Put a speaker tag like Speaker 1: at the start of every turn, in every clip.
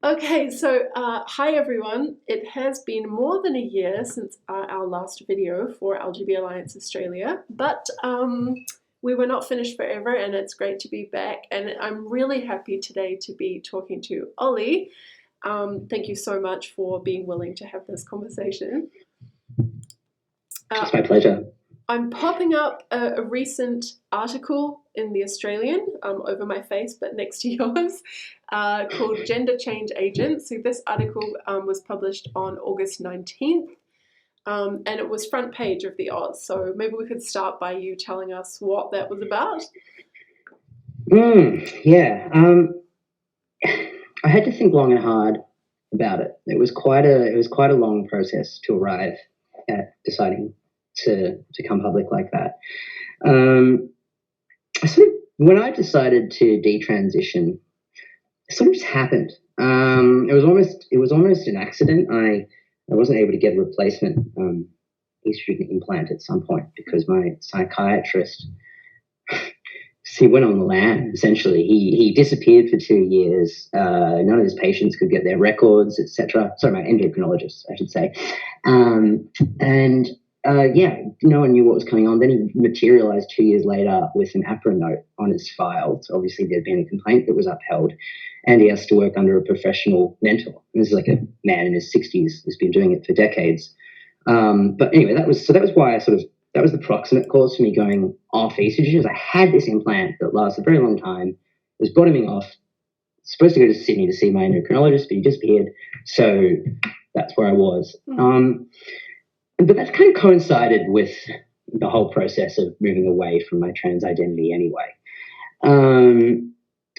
Speaker 1: Okay, so hi everyone. It has been more than a year since our last video for LGB Alliance Australia, but we were not finished forever, and it's great to be back. And I'm really happy today to be talking to Ollie. Thank you so much for being willing to have this conversation.
Speaker 2: It's my pleasure.
Speaker 1: I'm popping up a recent article in The Australian over my face, but next to yours, called Gender Change Agents. So this article was published on August 19th, and it was front page of the Oz. So maybe we could start by you telling us what that was about.
Speaker 2: Yeah. I had to think long and hard about it. It was quite a long process to arrive at deciding to come public like that. When I decided to detransition, it sort of just happened. It was almost an accident. I wasn't able to get a replacement estrogen implant at some point because my psychiatrist, he went on the lam, essentially. He disappeared for 2 years. None of his patients could get their records, etc. Sorry, my endocrinologist, I should say. No one knew what was going on. Then he materialized 2 years later with an APRA note on his file. So obviously there'd been a complaint that was upheld, and he has to work under a professional mentor. And this is like a man in his 60s who's been doing it for decades. But anyway, that was why that was the proximate cause for me going off estrogen. I had this implant that lasted a very long time. It was bottoming off. Supposed to go to Sydney to see my endocrinologist, but he disappeared. So that's where I was. But that kind of coincided with the whole process of moving away from my trans identity anyway.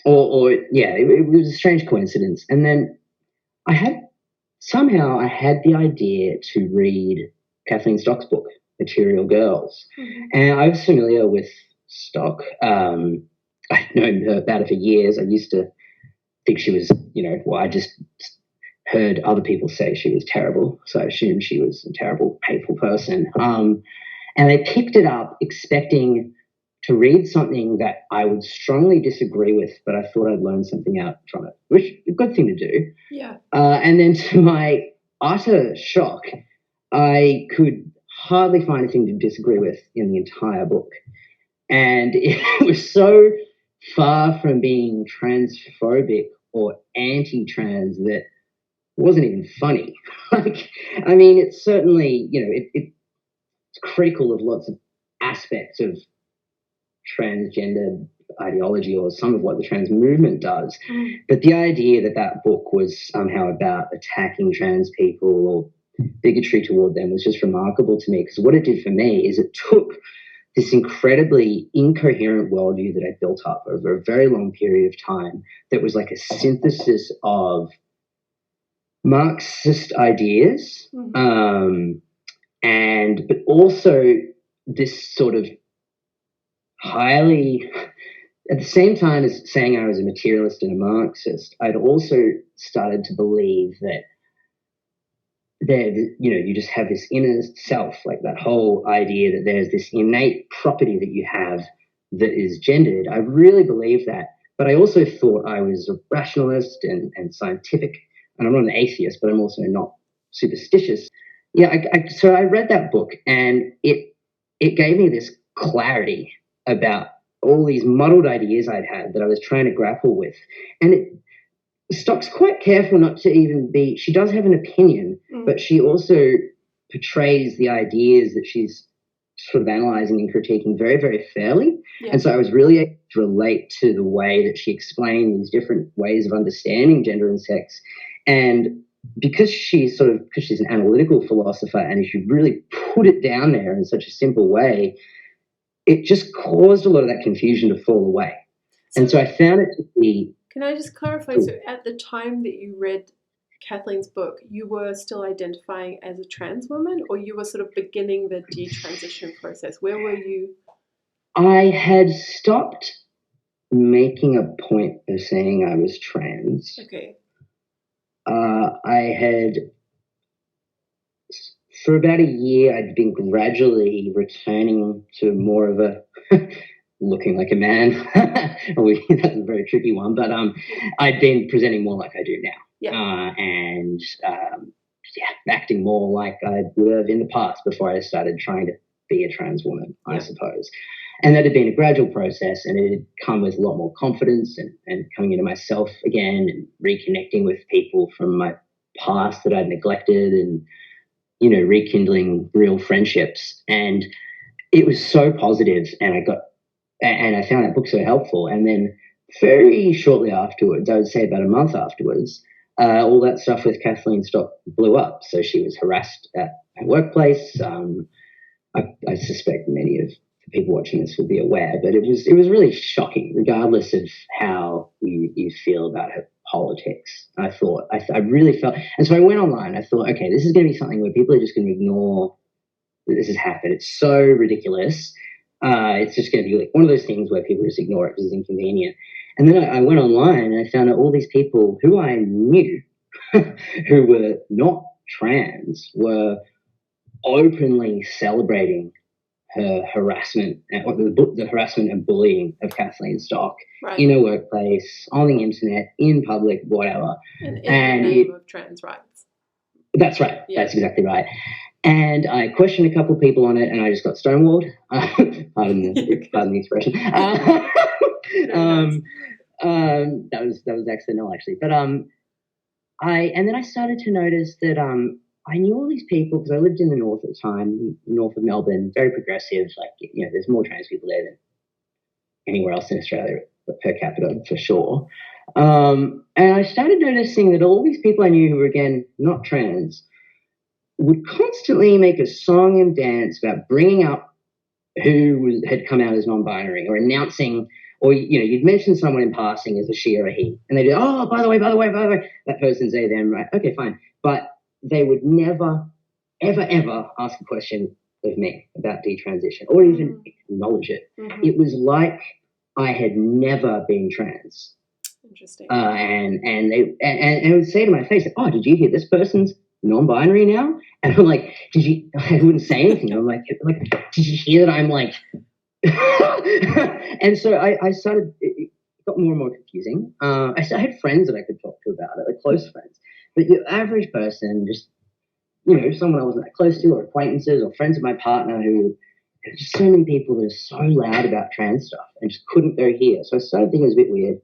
Speaker 2: It was a strange coincidence. And then I had the idea to read Kathleen Stock's book, Material Girls. And I was familiar with Stock. I'd known her about her for years. I used to think she was, I just heard other people say she was terrible, so I assumed she was a terrible, hateful person. And I picked it up expecting to read something that I would strongly disagree with, but I thought I'd learn something out from it, which is a good thing to do.
Speaker 1: Yeah.
Speaker 2: And then to my utter shock, I could hardly find a thing to disagree with in the entire book. And it was so far from being transphobic or anti-trans that it wasn't even funny. It's certainly, it's critical of lots of aspects of transgender ideology or some of what the trans movement does. But the idea that book was somehow about attacking trans people or bigotry toward them was just remarkable to me, because what it did for me is it took this incredibly incoherent worldview that I built up over a very long period of time that was like a synthesis of Marxist ideas, but also this sort of highly, at the same time as saying I was a materialist and a Marxist, I'd also started to believe that you just have this inner self, like that whole idea that there's this innate property that you have that is gendered. I really believed that, but I also thought I was a rationalist and scientific, and I'm not an atheist, but I'm also not superstitious. So I read that book, and it gave me this clarity about all these muddled ideas I'd had that I was trying to grapple with. And Stock's quite careful not to even be, she does have an opinion, but she also portrays the ideas that she's sort of analyzing and critiquing very, very fairly. Yeah. And so I was really able to relate to the way that she explained these different ways of understanding gender and sex. And because she's an analytical philosopher, and she really put it down there in such a simple way, it just caused a lot of that confusion to fall away. And so I found it to be...
Speaker 1: Can I just clarify? So at the time that you read Kathleen's book, you were still identifying as a trans woman, or you were sort of beginning the detransition process? Where were you?
Speaker 2: I had stopped making a point of saying I was trans.
Speaker 1: Okay.
Speaker 2: I had, for about a year, I'd been gradually returning to more of a looking like a man. That's a very tricky one, but I'd been presenting more like I do now, and acting more like I would have in the past before I started trying to be a trans woman, I suppose. And that had been a gradual process, and it had come with a lot more confidence and coming into myself again and reconnecting with people from my past that I'd neglected and, you know, rekindling real friendships. And it was so positive, and I found that book so helpful. And then very shortly afterwards, I would say about a month afterwards, all that stuff with Kathleen Stock blew up. So she was harassed at her workplace. I suspect many of the people watching this will be aware, but it was really shocking, regardless of how you feel about her politics. I really felt, and so I went online. I thought, okay, this is going to be something where people are just going to ignore that this has happened. It's so ridiculous. It's just going to be like one of those things where people just ignore it because it's inconvenient. And then I went online and I found out all these people who I knew who were not trans were openly celebrating her harassment, or the harassment and bullying of Kathleen Stock in a workplace, on the internet, in public, whatever.
Speaker 1: And in the name of trans rights.
Speaker 2: That's right. Yeah. That's exactly right. And I questioned a couple of people on it, and I just got stonewalled. Pardon the expression. That was accidental, actually. But then I started to notice that I knew all these people because I lived in the north at the time, north of Melbourne, very progressive. Like, you know, there's more trans people there than anywhere else in Australia per capita, for sure. And I started noticing that all these people I knew who were, again, not trans, would constantly make a song and dance about bringing up who had come out as non-binary, or announcing, or, you know, you'd mention someone in passing as a she or a he, and they'd go, oh, by the way, that person's they, them, right? Okay, fine. But they would never, ever, ever ask a question of me about detransition or even acknowledge it. Mm-hmm. It was like I had never been trans.
Speaker 1: Interesting.
Speaker 2: And they would say to my face, oh, did you hear this person's non-binary now? And I'm like, I wouldn't say anything. I'm like, did you hear that I'm like, and so I started, it got more and more confusing. I had friends that I could talk to about it, like close friends. But your average person, just, you know, someone I wasn't that close to, or acquaintances, or friends of my partner who, there's just so many people that are so loud about trans stuff and just couldn't go here. So I started thinking it was a bit weird.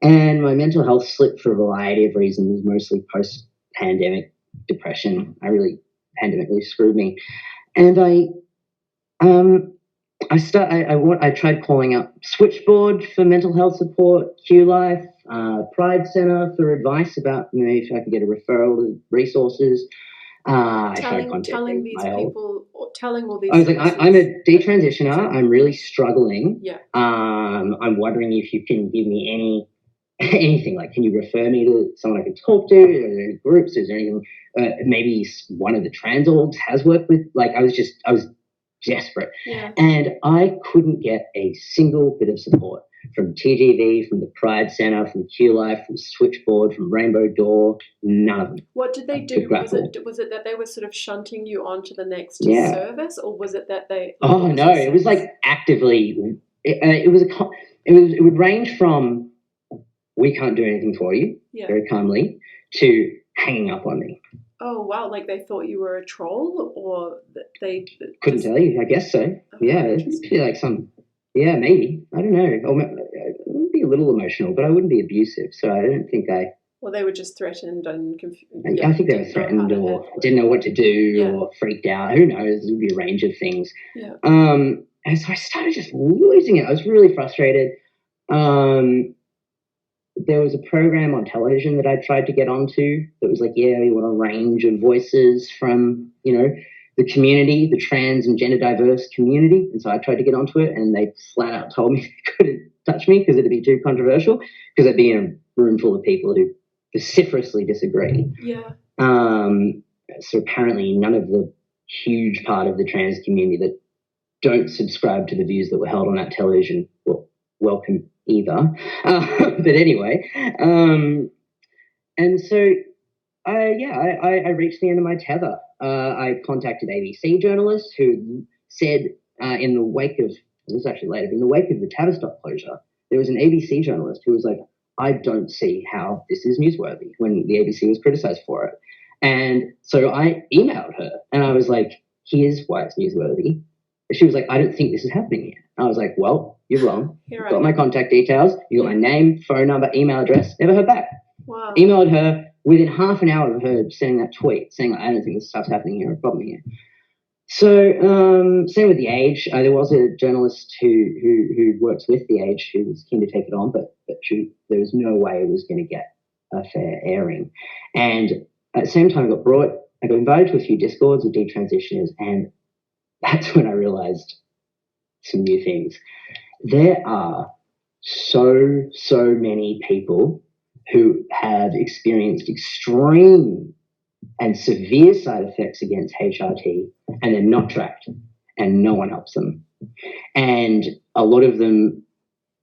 Speaker 2: And my mental health slipped for a variety of reasons, mostly post-pandemic depression. Pandemic really screwed me. And I tried calling up Switchboard for mental health support, Q Life, Pride Centre for advice about, you know, if I could get a referral to resources.
Speaker 1: Telling all these.
Speaker 2: I was like, I'm a detransitioner. I'm really struggling. Yeah. I'm wondering if you can give me anything. Like, can you refer me to someone I can talk to? Are there any groups? Is there anything? Maybe one of the trans orgs has worked with. Like, I was desperate. Yeah. And I couldn't get a single bit of support from TGV, from the Pride Centre, from Q Life, from Switchboard, from Rainbow Door, none of them.
Speaker 1: What did they do? Was it that they were sort of shunting you on to the next service, or was it that they...
Speaker 2: Oh, no, it was like actively... It would range from, we can't do anything for you, very calmly, to hanging up on me.
Speaker 1: Oh, wow, like they thought you were a troll, or they...
Speaker 2: Couldn't tell you, I guess so. Yeah, it's like some... Yeah, maybe. I don't know. I would be a little emotional, but I wouldn't be abusive, so I don't think I...
Speaker 1: Well, they were just threatened and confused.
Speaker 2: I think they were threatened or didn't know what to do or freaked out. Who knows? There would be a range of things. Yeah. And so I started just losing it. I was really frustrated. There was a program on television that I tried to get onto that was like, we want a range of voices from, you know, the community, the trans and gender diverse community. And so I tried to get onto it, and they flat out told me they couldn't touch me because it'd be too controversial, because I'd be in a room full of people who vociferously disagree. Yeah. So apparently none of the huge part of the trans community that don't subscribe to the views that were held on that television will welcome either. But anyway, and so I reached the end of my tether. I contacted ABC journalists who said in the wake of this was actually later, but in the wake of the Tavistock closure, there was an ABC journalist who was like, I don't see how this is newsworthy, when the ABC was criticised for it. And so I emailed her and I was like, here's why it's newsworthy. She was like, I don't think this is happening here. I was like, well, you're wrong. You've got my contact details. You got my name, phone number, email address. Never heard back.
Speaker 1: Wow.
Speaker 2: Emailed her within half an hour of her sending that tweet saying, I don't think this stuff's happening here, a problem here. So same with The Age. There was a journalist who works with The Age who was keen to take it on, but there was no way it was going to get a fair airing. And at the same time, I got invited to a few Discords of detransitioners, and that's when I realized some new things. There are so many people who have experienced extreme and severe side effects against HRT, and they're not tracked, and no one helps them. And a lot of them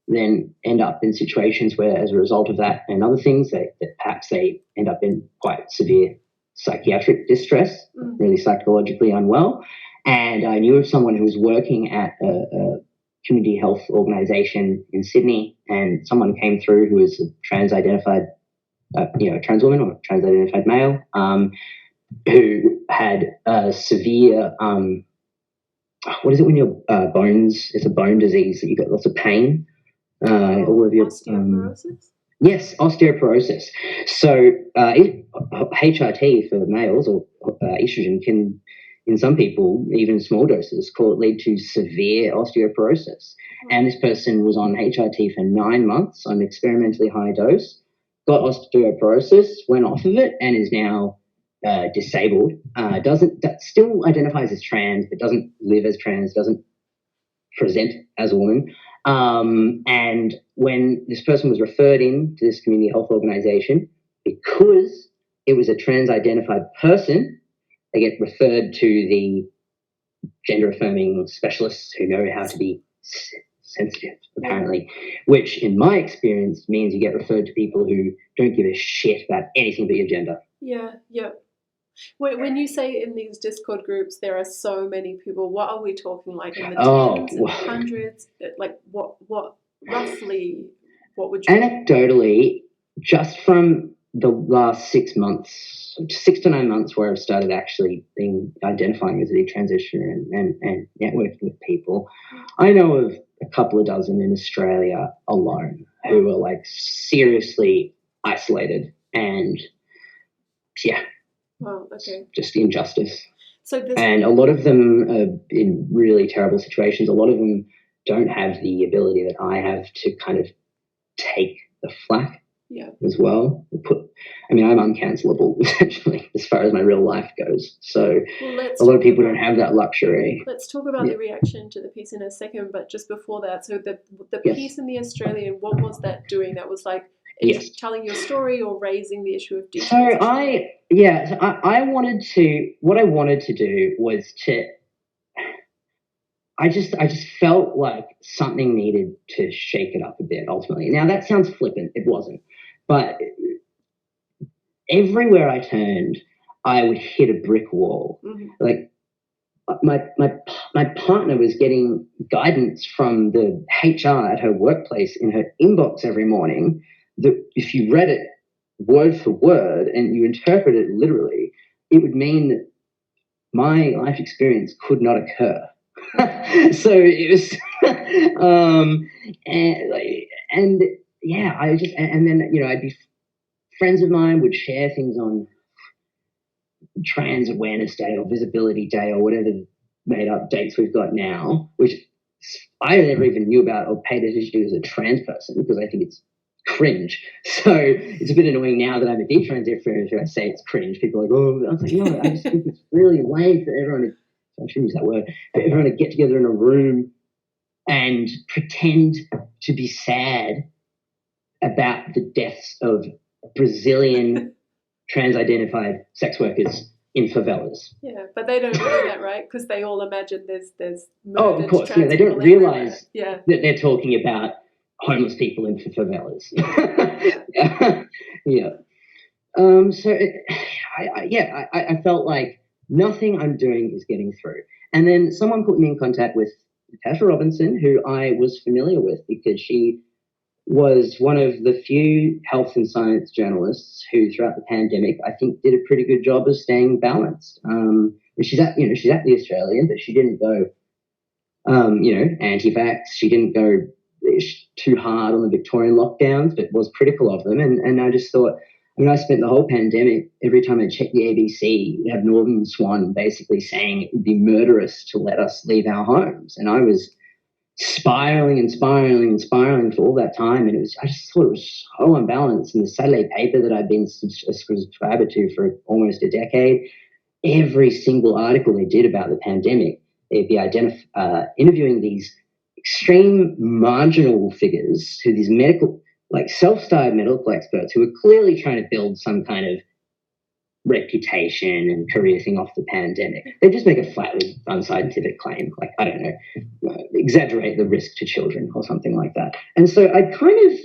Speaker 2: then end up in situations where, as a result of that and other things, that perhaps they end up in quite severe psychiatric distress, really psychologically unwell. And I knew of someone who was working at a community health organisation in Sydney, and someone came through who was a trans-identified, a trans woman or a trans-identified male, who had a severe, what is it when your bones, it's a bone disease that you get lots of pain. All of your
Speaker 1: osteoporosis?
Speaker 2: Yes, osteoporosis. So HRT for males, or estrogen, can, in some people, even small doses, lead to severe osteoporosis. And this person was on HRT for 9 months on experimentally high dose, got osteoporosis, went off of it, and is now disabled. Still identifies as trans, but doesn't live as trans, doesn't present as a woman. And when this person was referred in to this community health organisation, because it was a trans-identified person, they get referred to the gender-affirming specialists who know how to be sensitive, apparently, which in my experience means you get referred to people who don't give a shit about anything but your gender.
Speaker 1: Yeah. When you say in these Discord groups there are so many people, what are we talking, like in the tens and hundreds? Like what roughly, what would you...
Speaker 2: Anecdotally, just from the last 6 months, 6 to 9 months, where I've started actually identifying as a detransitioner and networking with people, I know of a couple of dozen in Australia alone who are like seriously isolated and
Speaker 1: Wow, okay.
Speaker 2: just injustice.
Speaker 1: And
Speaker 2: a lot of them are in really terrible situations. A lot of them don't have the ability that I have to kind of take the flack as well. I'm uncancelable, essentially, as far as my real life goes. So a lot of people don't have that luxury.
Speaker 1: Let's talk about the reaction to the piece in a second, but just before that, so the piece in The Australian, what was that doing? That was like, telling your story or raising the issue of detransition? What I wanted to do was I just felt like something needed to shake it up a bit, ultimately. Now, that sounds flippant. It wasn't. But everywhere I turned, I would hit a brick wall. Mm-hmm. Like, my partner was getting guidance from the HR at her workplace in her inbox every morning that if you read it word for word and you interpret it literally, it would mean that my life experience could not occur. So it was, I'd be, friends of mine would share things on Trans Awareness Day or Visibility Day or whatever made up dates we've got now, which I never even knew about or paid attention to as a trans person because I think it's cringe. So it's a bit annoying now that I'm a detransitioner if I say it's cringe. People are like, I was like, no, I just think it's really lame for everyone to, I shouldn't use that word, for everyone to get together in a room and pretend to be sad about the deaths of Brazilian trans-identified sex workers in favelas. Yeah, but they don't know that, right? Because they all imagine there's
Speaker 2: of course, they don't realise that they're talking about homeless people in favelas. I felt like nothing I'm doing is getting through. And then someone put me in contact with Natasha Robinson, who I was familiar with because she was one of the few health and science journalists who, throughout the pandemic, I think did a pretty good job of staying balanced. And she's at the Australian, but she didn't go, anti-vax. She didn't go too hard on the Victorian lockdowns, but was critical of them. And I just thought, I spent the whole pandemic, every time I checked the ABC, you have Northern Swan basically saying it would be murderous to let us leave our homes. And I was spiraling for all that time. And I just thought it was so unbalanced. And the Saturday paper that I've been a subscriber to for almost a decade, every single article they did about the pandemic, they'd be interviewing these extreme marginal figures who these medical, like self-styled medical experts who were clearly trying to build some kind of reputation and career thing off the pandemic. They just make a flatly unscientific claim, like, I don't know, exaggerate the risk to children or something like that. And so I kind of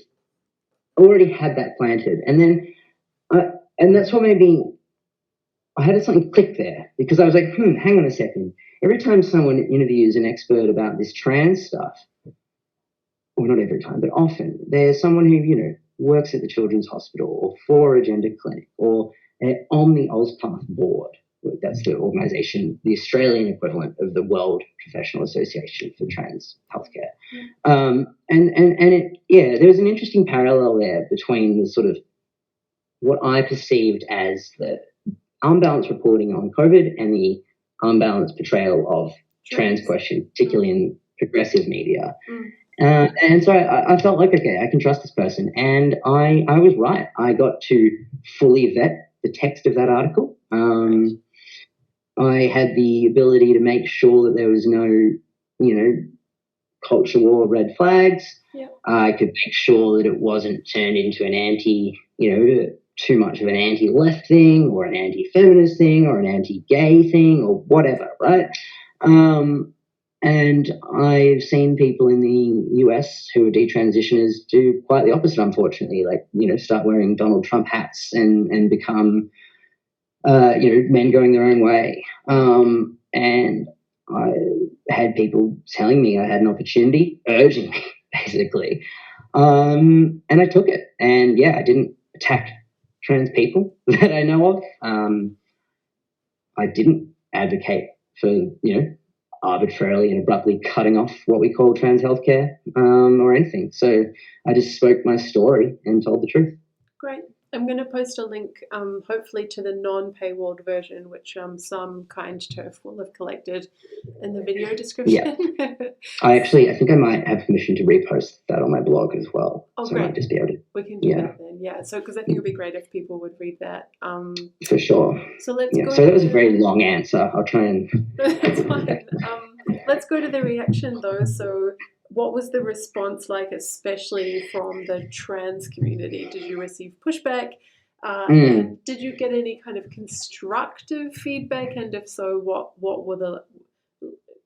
Speaker 2: already had that planted. And then, and that's what made me, I had something click there, because I was like, hang on a second. Every time someone interviews an expert about this trans stuff, well, not every time, but often, there's someone who, works at the Children's Hospital or for a gender clinic, or on the AusPath board. That's the organisation, the Australian equivalent of the World Professional Association for Trans Healthcare. There was an interesting parallel there between the sort of what I perceived as the unbalanced reporting on COVID and the unbalanced portrayal of trans question, particularly in progressive media. And so I felt like, okay, I can trust this person. And I was right. I got to fully vet the text of that article. I had the ability to make sure that there was no, culture war red flags.
Speaker 1: Yep.
Speaker 2: I could make sure that it wasn't turned into an too much of an anti-left thing or an anti-feminist thing or an anti-gay thing or whatever, right? And I've seen people in the US who are detransitioners do quite the opposite, unfortunately, like, start wearing Donald Trump hats and become, men going their own way. And I had people telling me I had an opportunity, urging me, basically. And I took it. And, yeah, I didn't attack trans people that I know of. I didn't advocate for, arbitrarily and abruptly cutting off what we call trans healthcare or anything. So I just spoke my story and told the truth.
Speaker 1: Great. I'm going to post a link, hopefully, to the non-paywalled version, which some kind turf will have collected in the video description.
Speaker 2: Yeah. I think I might have permission to repost that on my blog as well.
Speaker 1: Oh,
Speaker 2: so
Speaker 1: great.
Speaker 2: I might just be able to.
Speaker 1: We can do that then, yeah. So, because I think it would be great if people would read that.
Speaker 2: For sure.
Speaker 1: So let's go.
Speaker 2: So that was a very long answer. I'll try and.
Speaker 1: That's fine. Let's go to the reaction though. So, what was the response like, especially from the trans community? Did you receive pushback? And did you get any kind of constructive feedback? And if so, what were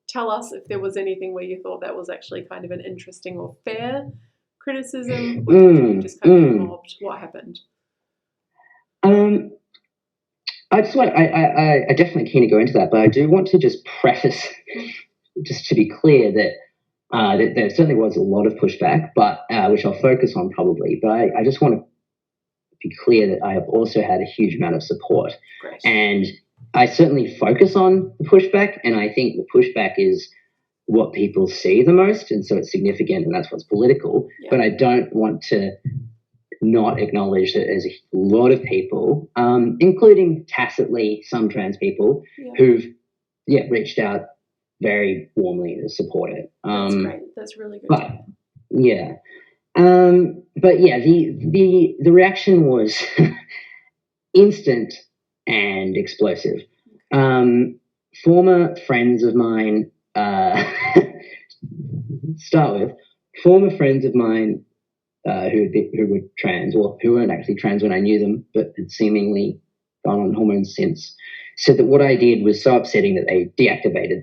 Speaker 1: tell us if there was anything where you thought that was actually kind of an interesting or fair criticism, or did you just kind of mobbed? What happened?
Speaker 2: I definitely keen to go into that, but I do want to just preface, just to be clear, that there certainly was a lot of pushback, but which I'll focus on probably. But I just want to be clear that I have also had a huge amount of support.
Speaker 1: Great.
Speaker 2: And I certainly focus on the pushback, and I think the pushback is what people see the most, and so it's significant, and that's what's political. Yeah. But I don't want to not acknowledge that there's a lot of people, including tacitly some trans people, who've reached out very warmly to support it.
Speaker 1: That's great. That's really good.
Speaker 2: The reaction was instant and explosive. Former friends of mine, former friends of mine who were trans, or who weren't actually trans when I knew them, but had seemingly gone on hormones since, said that what I did was so upsetting that they deactivated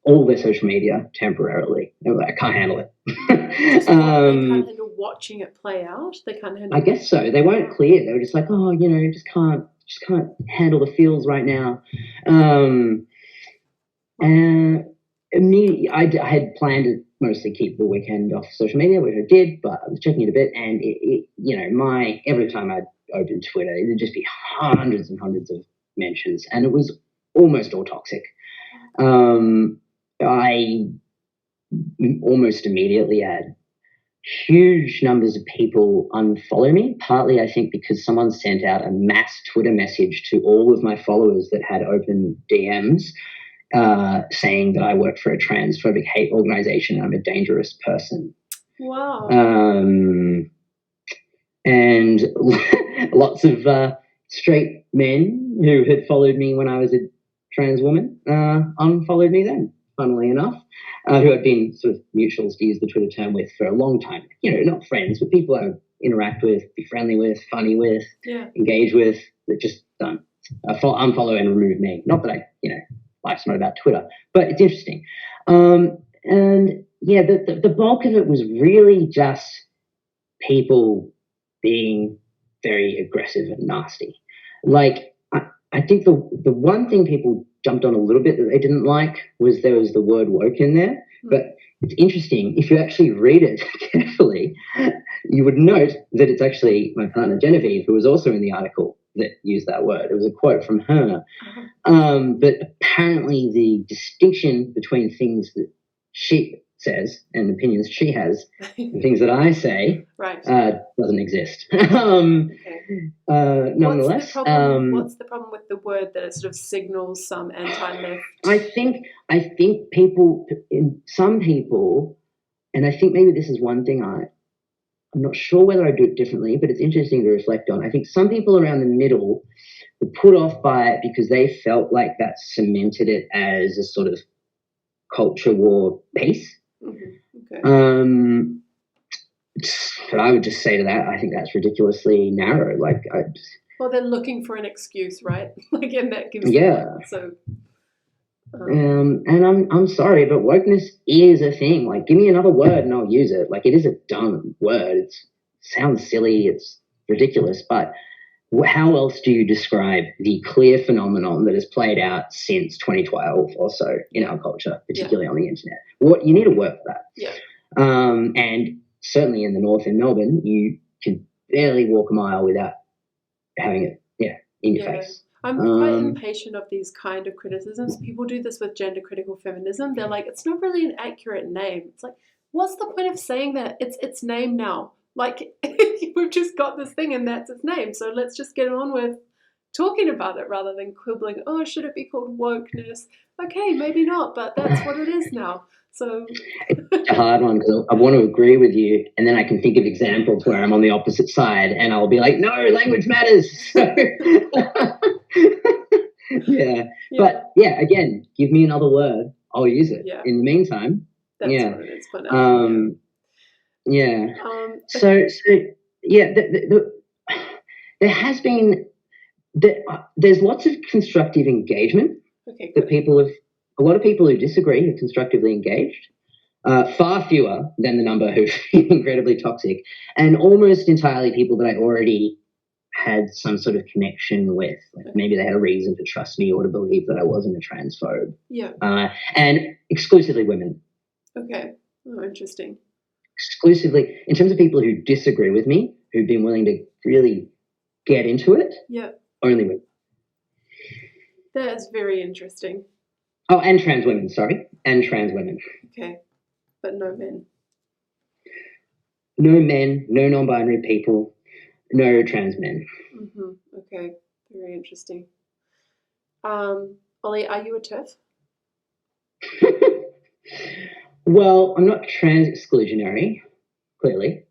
Speaker 2: all their social media temporarily. They were like, I can't handle it.
Speaker 1: They can't handle watching it play out. They can't handle.
Speaker 2: I guess so. They weren't clear. They were just like, just can't handle the feels right now. And I had planned to mostly keep the weekend off social media, which I did, but I was checking it a bit, and every time I'd open Twitter, it'd just be hundreds and hundreds of mentions, and it was almost all toxic. I almost immediately had huge numbers of people unfollow me, partly I think because someone sent out a mass Twitter message to all of my followers that had open DMs saying that I work for a transphobic hate organization and I'm a dangerous person.
Speaker 1: Wow.
Speaker 2: And lots of straight men who had followed me when I was a trans woman unfollowed me then, funnily enough, who I'd been sort of mutuals, to use the Twitter term, with for a long time. Not friends, but people I would interact with, be friendly with, funny with, engage with, that just don't unfollow and remove me. Not that life's not about Twitter, but it's interesting. And yeah, the bulk of it was really just people being very aggressive and nasty. Like, I think the one thing people jumped on a little bit that they didn't like was there was the word woke in there. But it's interesting, if you actually read it carefully, you would note that it's actually my partner Genevieve, who was also in the article, that used that word. It was a quote from her. But apparently the distinction between things that she says and opinions she has and things that I say doesn't exist. Nonetheless,
Speaker 1: what's the problem with the word that it sort of signals some anti-left?
Speaker 2: I think some people, and I think maybe this is one thing I'm not sure whether I do it differently, but it's interesting to reflect on. I think some people around the middle were put off by it because they felt like that cemented it as a sort of culture war piece.
Speaker 1: Okay.
Speaker 2: But I would just say to that, I think that's ridiculously narrow.
Speaker 1: Well, they're looking for an excuse, right? And that gives them
Speaker 2: and I'm sorry, but wokeness is a thing. Give me another word and I'll use it. It is a dumb word. It sounds silly. It's ridiculous. But how else do you describe the clear phenomenon that has played out since 2012 or so in our culture, particularly on the internet? You need a word for that.
Speaker 1: Yeah.
Speaker 2: And certainly in the north in Melbourne, you can barely walk a mile without having it in your face.
Speaker 1: I'm quite impatient of these kind of criticisms. People do this with gender critical feminism. They're like, it's not really an accurate name. It's like, what's the point of saying that? It's its name now. We've just got this thing and that's its name. So let's just get on with talking about it rather than quibbling. Oh, should it be called wokeness? Okay, maybe not, but that's what it is now. So
Speaker 2: it's a hard one because I want to agree with you, and then I can think of examples where I'm on the opposite side, and I'll be like, "No, language matters." So, But again, give me another word, I'll use it. Yeah. In the meantime,
Speaker 1: that's what it is for now.
Speaker 2: There has been there's lots of constructive engagement.
Speaker 1: Okay,
Speaker 2: that a lot of people who disagree are constructively engaged, far fewer than the number who are incredibly toxic, and almost entirely people that I already had some sort of connection with. Maybe they had a reason to trust me or to believe that I wasn't a transphobe.
Speaker 1: Yeah.
Speaker 2: And exclusively women.
Speaker 1: Okay. Oh, interesting.
Speaker 2: Exclusively, in terms of people who disagree with me, who've been willing to really get into it, only women.
Speaker 1: That is very interesting.
Speaker 2: Oh, and trans women, sorry. And trans women.
Speaker 1: Okay. But no men.
Speaker 2: No men, no non-binary people, no trans men.
Speaker 1: Okay. Very interesting. Ollie, are you a TERF?
Speaker 2: Well, I'm not trans exclusionary, clearly.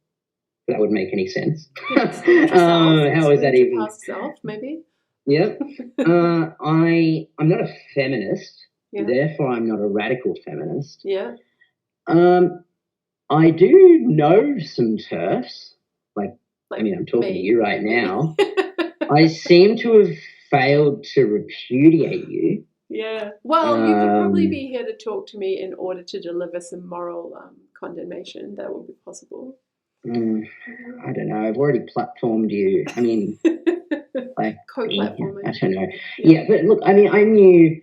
Speaker 2: That would make any sense. How is that even?
Speaker 1: Past self, maybe?
Speaker 2: Yeah. I'm not a feminist, therefore I'm not a radical feminist.
Speaker 1: Yeah.
Speaker 2: I do know some TERFs. I'm talking to you right now. I seem to have failed to repudiate you.
Speaker 1: Yeah. Well, you could probably be here to talk to me in order to deliver some moral condemnation. That would be possible.
Speaker 2: I don't know. I've already platformed you. I mean,
Speaker 1: co-platforming.
Speaker 2: I don't know. Yeah, but look, I mean, I knew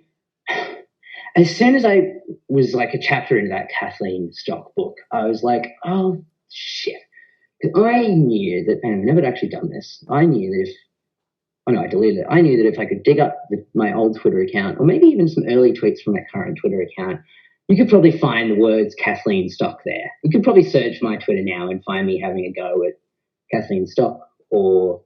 Speaker 2: as soon as I was like a chapter into that Kathleen Stock book, I was like, oh, shit. I knew that, and I've never actually done this, I knew that if, oh no, I deleted it. I knew that if I could dig up my old Twitter account, or maybe even some early tweets from my current Twitter account, you could probably find the words Kathleen Stock there. You could probably search my Twitter now and find me having a go at Kathleen Stock, or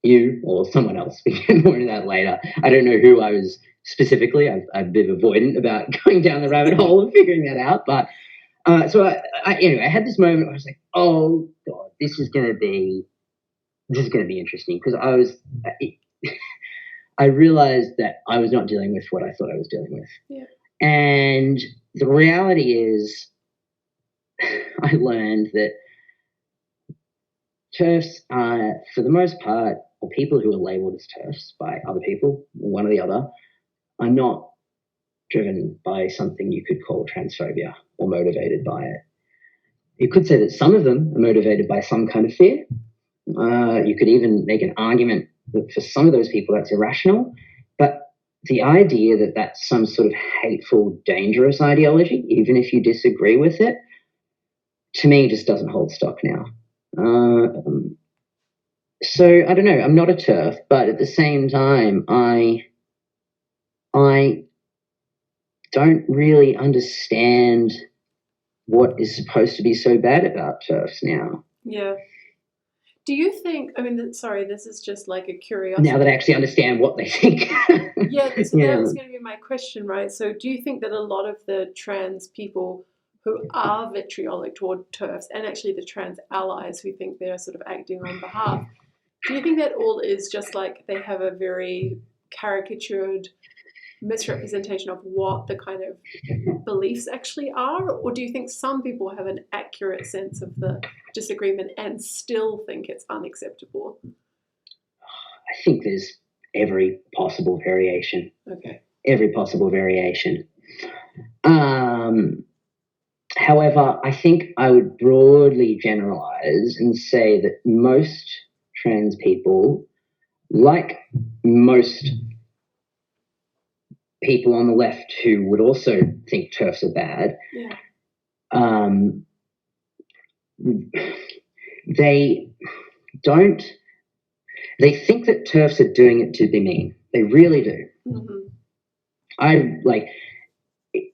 Speaker 2: you, or someone else. We can more into that later. I don't know who I was specifically. I'm a bit avoidant about going down the rabbit hole and figuring that out. But so anyway, I had this moment where I was like, oh God, this is going to be interesting, because I realized that I was not dealing with what I thought I was dealing with.
Speaker 1: Yeah.
Speaker 2: And the reality is, I learned that TERFs are, for the most part, or people who are labelled as TERFs by other people, one or the other, are not driven by something you could call transphobia or motivated by it. You could say that some of them are motivated by some kind of fear. You could even make an argument that for some of those people that's irrational, but the idea that that's some sort of hateful, dangerous ideology, even if you disagree with it, to me just doesn't hold stock now. So I don't know, I'm not a TERF, but at the same time, I don't really understand what is supposed to be so bad about TERFs now.
Speaker 1: Yeah. Do you think, I mean, sorry, this is just like a curiosity.
Speaker 2: Now that I actually understand what they think.
Speaker 1: Yeah, so that was going to be my question, right? So do you think that a lot of the trans people who are vitriolic toward TERFs, and actually the trans allies who think they're sort of acting on behalf, do you think that all is just like they have a very caricatured misrepresentation of what the kind of beliefs actually are? Or do you think some people have an accurate sense of the disagreement and still think it's unacceptable?
Speaker 2: I think there's every possible variation.
Speaker 1: Okay.
Speaker 2: Every possible variation. However, I think I would broadly generalize and say that most trans people, like most people on the left who would also think TERFs are bad,
Speaker 1: yeah.
Speaker 2: They think that TERFs are doing it to be mean. They really do.
Speaker 1: Mm-hmm.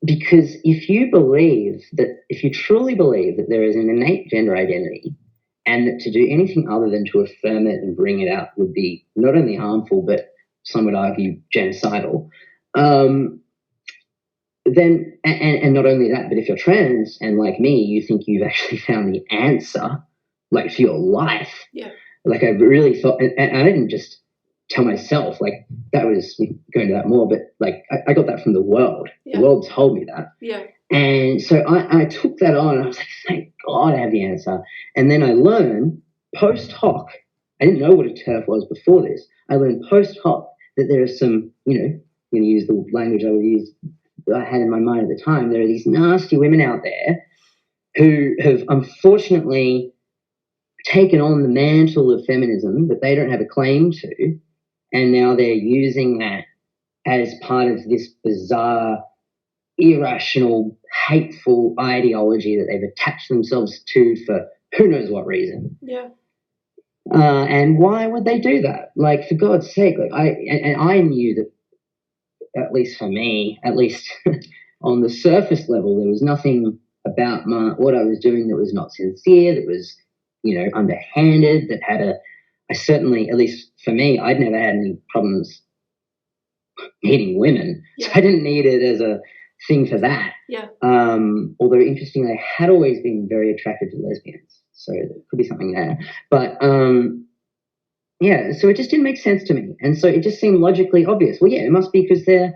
Speaker 2: Because if you truly believe that there is an innate gender identity, and that to do anything other than to affirm it and bring it out would be not only harmful, but some would argue genocidal, then, and not only that, but if you're trans and like me, you think you've actually found the answer, like for your life.
Speaker 1: Yeah.
Speaker 2: Like I really thought, and I didn't just tell myself, like that was, we can go into that more, but like I got that from the world.
Speaker 1: Yeah.
Speaker 2: The world told me that.
Speaker 1: Yeah.
Speaker 2: And so I took that on and I was like, thank God I have the answer. And then I learned post hoc, I didn't know what a TERF was before this. I learned post hoc that there are some, I'm going to use the language I had in my mind at the time. There are these nasty women out there who have unfortunately taken on the mantle of feminism that they don't have a claim to, and now they're using that as part of this bizarre, irrational, hateful ideology that they've attached themselves to for who knows what reason.
Speaker 1: Yeah.
Speaker 2: And why would they do that? Like, for God's sake, like I knew that, at least for me, at least on the surface level, there was nothing about what I was doing that was not sincere, that was, underhanded, that had I certainly, at least for me, I'd never had any problems meeting women.
Speaker 1: Yeah.
Speaker 2: So I didn't need it as a thing for that.
Speaker 1: Yeah.
Speaker 2: Although interestingly, I had always been very attracted to lesbians. So there could be something there. But yeah, so it just didn't make sense to me. And so it just seemed logically obvious. Well, yeah, it must be because they're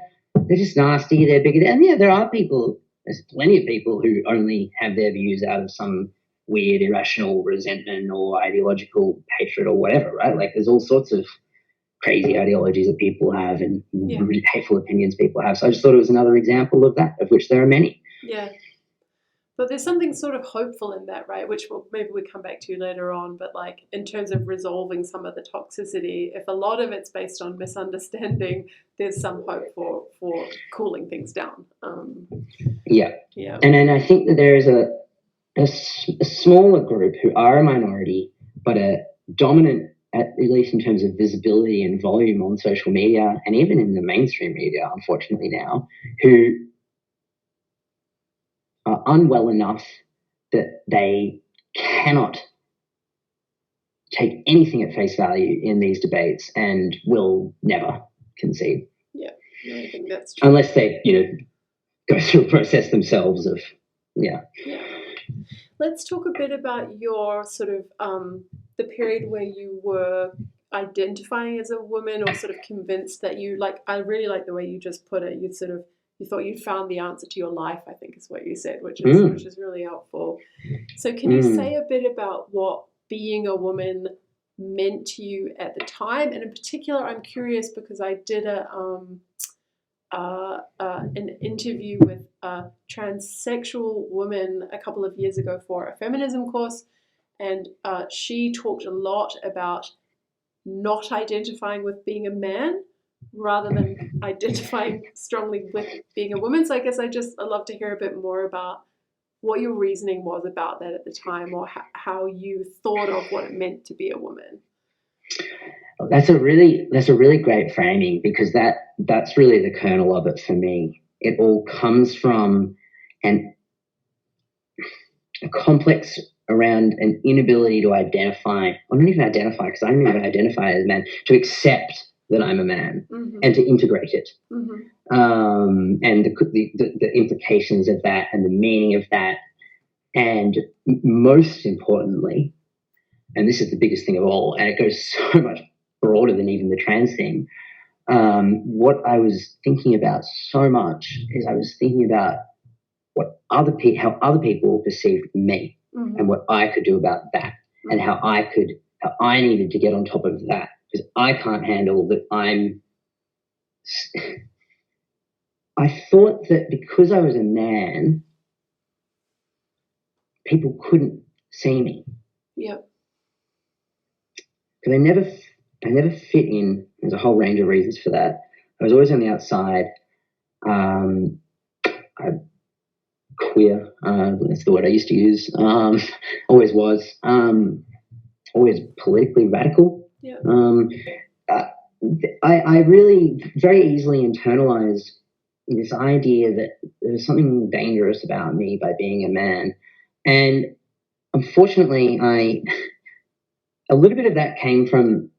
Speaker 2: just nasty, they're bigoted. And yeah, there's plenty of people who only have their views out of some weird, irrational resentment or ideological hatred or whatever, right? Like there's all sorts of crazy ideologies that people have and really hateful opinions people have. So I just thought it was another example of that, of which there are many.
Speaker 1: Yeah. But there's something sort of hopeful in that, right? Which maybe we come back to later on. But like in terms of resolving some of the toxicity, if a lot of it's based on misunderstanding, there's some hope for cooling things down.
Speaker 2: Yeah.
Speaker 1: Yeah.
Speaker 2: And then I think that there is a smaller group who are a minority, but a dominant, at least in terms of visibility and volume on social media and even in the mainstream media, unfortunately now, who are unwell enough that they cannot take anything at face value in these debates and will never concede.
Speaker 1: Yeah, I think that's true.
Speaker 2: Unless they, go through a process themselves of,
Speaker 1: Yeah. Let's talk a bit about your sort of the period where you were identifying as a woman or sort of convinced that you, like, I really like the way you just put it. You thought you'd found the answer to your life, I think is what you said, which is really helpful. So can you say a bit about what being a woman meant to you at the time? And in particular, I'm curious because I did an interview with a transsexual woman a couple of years ago for a feminism course, and she talked a lot about not identifying with being a man rather than identifying strongly with being a woman. So I guess I'd love to hear a bit more about what your reasoning was about that at the time, or how you thought of what it meant to be a woman.
Speaker 2: That's a really great framing, because that's really the kernel of it for me. It all comes from a complex around an inability to identify, or not even identify, because I don't even identify as a man, to accept that I'm a man and to integrate it. And the implications of that and the meaning of that. And most importantly, and this is the biggest thing of all, and it goes so much broader than even the trans thing, what I was thinking about so much is I was thinking about how other people perceived me and what I could do about that, and how I needed to get on top of that, because I can't handle that I thought that because I was a man, people couldn't see me.
Speaker 1: Yep.
Speaker 2: Because I never fit in. There's a whole range of reasons for that. I was always on the outside. I'm queer. That's the word I used to use. Always was. Always politically radical.
Speaker 1: Yeah.
Speaker 2: I really very easily internalized this idea that there was something dangerous about me by being a man. And unfortunately, a little bit of that came from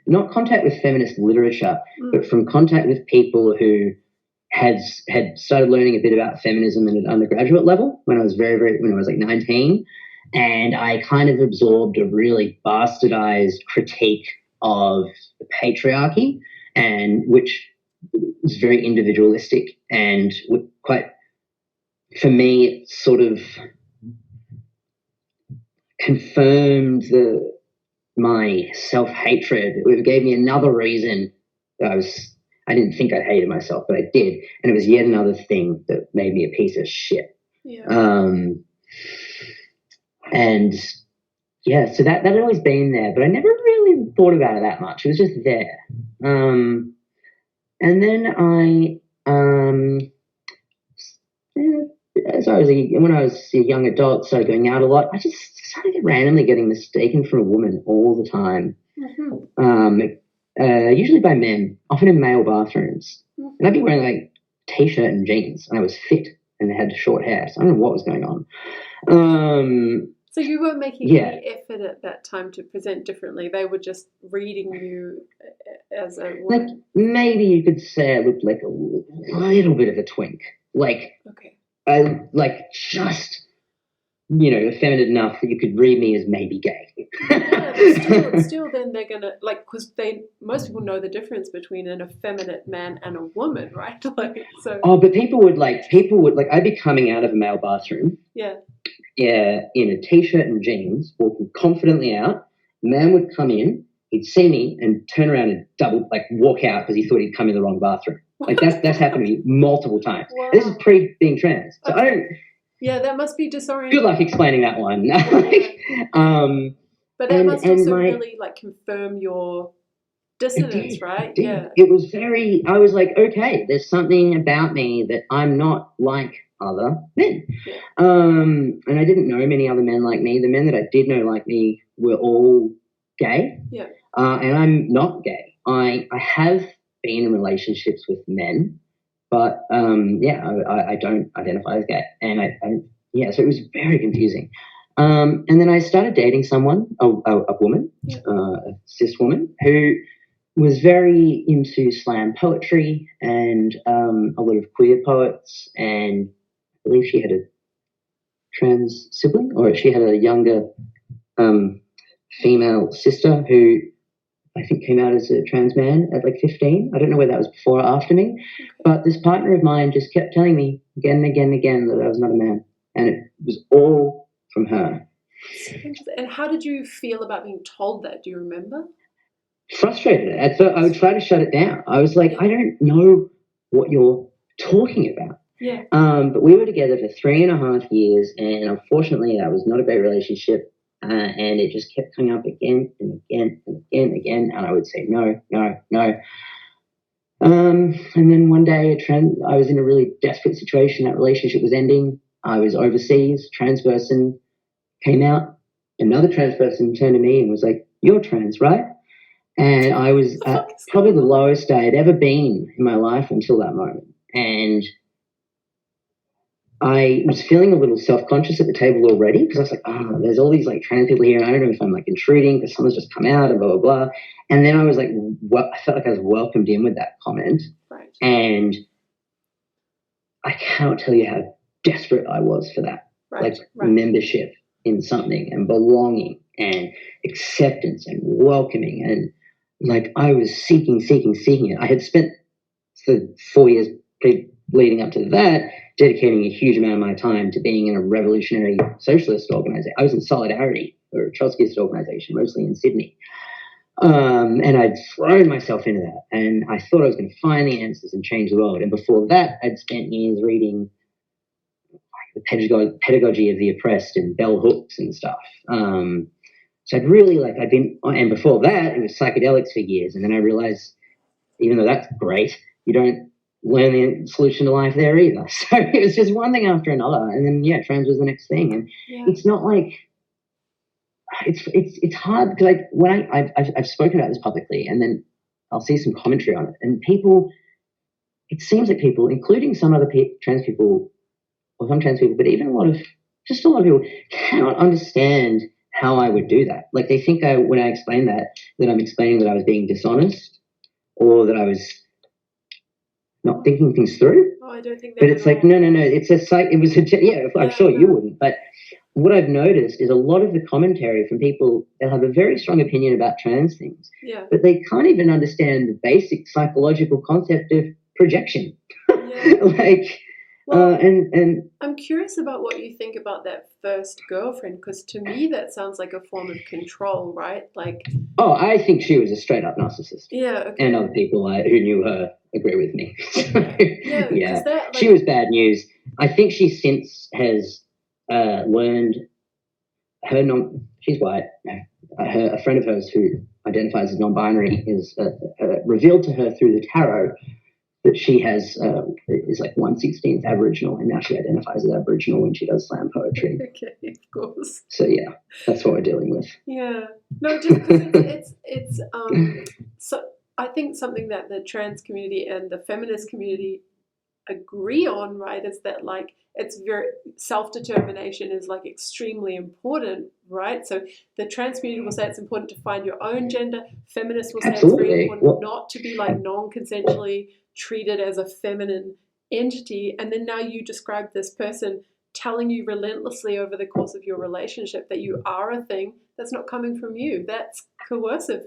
Speaker 2: not contact with feminist literature, but from contact with people who had started learning a bit about feminism at an undergraduate level when I was when I was like 19. And I kind of absorbed a really bastardized critique of the patriarchy, and which was very individualistic and quite, for me, it sort of confirmed my self-hatred. It gave me another reason that I didn't think I hated myself, but I did. And it was yet another thing that made me a piece of shit.
Speaker 1: Yeah.
Speaker 2: And yeah, so that had always been there, but I never really thought about it that much. It was just there. And then when I was a young adult, started going out a lot, I just started randomly getting mistaken for a woman all the time. Usually by men, often in male bathrooms. And I'd be wearing like t-shirt and jeans, and I was fit and had short hair, so I don't know what was going on.
Speaker 1: So you weren't making any effort at that time to present differently. They were just reading you as a woman.
Speaker 2: Like, maybe you could say I looked like a little bit of a twink. Like, okay. I just, effeminate enough that you could read me as maybe gay.
Speaker 1: Yeah, but still then they're going to, like, because most people know the difference between an effeminate man and a woman, right? Like, so.
Speaker 2: Oh, but people would, I'd be coming out of a male bathroom.
Speaker 1: Yeah.
Speaker 2: Yeah, in a t-shirt and jeans, walking confidently out. The man would come in, he'd see me and turn around and walk out because he thought he'd come in the wrong bathroom. Like that's happened to me multiple times. Wow. This is pre being trans. So okay.
Speaker 1: Yeah, that must be disorienting.
Speaker 2: Good luck explaining that one.
Speaker 1: But that must also really like confirm your dissonance, right? Yeah.
Speaker 2: It was very, I was like, okay, there's something about me that I'm not like other men.
Speaker 1: Yeah.
Speaker 2: And I didn't know many other men like me. The men that I did know like me were all gay.
Speaker 1: Yeah.
Speaker 2: And I'm not gay. I have been in relationships with men, but I don't identify as gay. And so it was very confusing. And then I started dating someone, a woman, a cis woman, who was very into slam poetry and a lot of queer poets, and I believe she had a trans sibling, or she had a younger female sister who I think came out as a trans man at like 15. I don't know whether that was before or after me, but this partner of mine just kept telling me again and again and again that I was not a man, and it was all from her.
Speaker 1: And how did you feel about being told that? Do you remember?
Speaker 2: Frustrated. At first, I would try to shut it down. I was like, I don't know what you're talking about.
Speaker 1: Yeah.
Speaker 2: But we were together for 3.5 years, and unfortunately, that was not a great relationship. And it just kept coming up again and again and again and again. And I would say no, no, no. And then one day, I was in a really desperate situation. That relationship was ending. I was overseas. Trans person came out. Another trans person turned to me and was like, "You're trans, right?" And I was at probably the lowest I had ever been in my life until that moment. And I was feeling a little self-conscious at the table already, because I was like, there's all these like trans people here, and I don't know if I'm like intruding because someone's just come out and blah, blah, blah. And then I was like, I felt like I was welcomed in with that comment.
Speaker 1: Right. And
Speaker 2: I cannot tell you how desperate I was for that. Membership in something and belonging and acceptance and welcoming. And like I was seeking it. I had spent the 4 years leading up to that dedicating a huge amount of my time to being in a revolutionary socialist organization. I was in Solidarity, or a Trotskyist organization, mostly in Sydney. And I'd thrown myself into that, and I thought I was going to find the answers and change the world. And before that, I'd spent years reading the pedagogy of the oppressed and bell hooks and stuff. So I'd really and before that, it was psychedelics for years. And then I realized, even though that's great, you don't learn the solution to life there either. So it was just one thing after another. And then, trans was the next thing. And it's not like, it's hard because I've spoken about this publicly, and then I'll see some commentary on it. And it seems like people, including some other trans people, or some trans people, but even a lot of people cannot understand how I would do that. Like they think when I explain that I'm explaining that I was being dishonest or that I was not thinking things through.
Speaker 1: Oh, I don't think that.
Speaker 2: But it's like, no. I'm sure you wouldn't. But what I've noticed is a lot of the commentary from people that have a very strong opinion about trans things, but they can't even understand the basic psychological concept of projection. Yeah. And
Speaker 1: I'm curious about what you think about that first girlfriend, because to me that sounds like a form of control, right? Like,
Speaker 2: I think she was a straight up narcissist.
Speaker 1: Yeah, okay.
Speaker 2: And other people who knew her agree with me.
Speaker 1: That,
Speaker 2: she was bad news. I think she since has learned she's white. A friend of hers who identifies as non-binary is revealed to her through the tarot that she is like 1/16th Aboriginal, and now she identifies as Aboriginal when she does slam poetry.
Speaker 1: Okay, of course.
Speaker 2: So that's what we're dealing with.
Speaker 1: Yeah, no, just because it's so I think something that the trans community and the feminist community agree on, right, is that like it's very self-determination is like extremely important, right? So the trans community will say it's important to find your own gender. Feminists will say it's very important not to be like non-consensually treated as a feminine entity. And then now you describe this person telling you relentlessly over the course of your relationship that you are a thing that's not coming from you. That's coercive,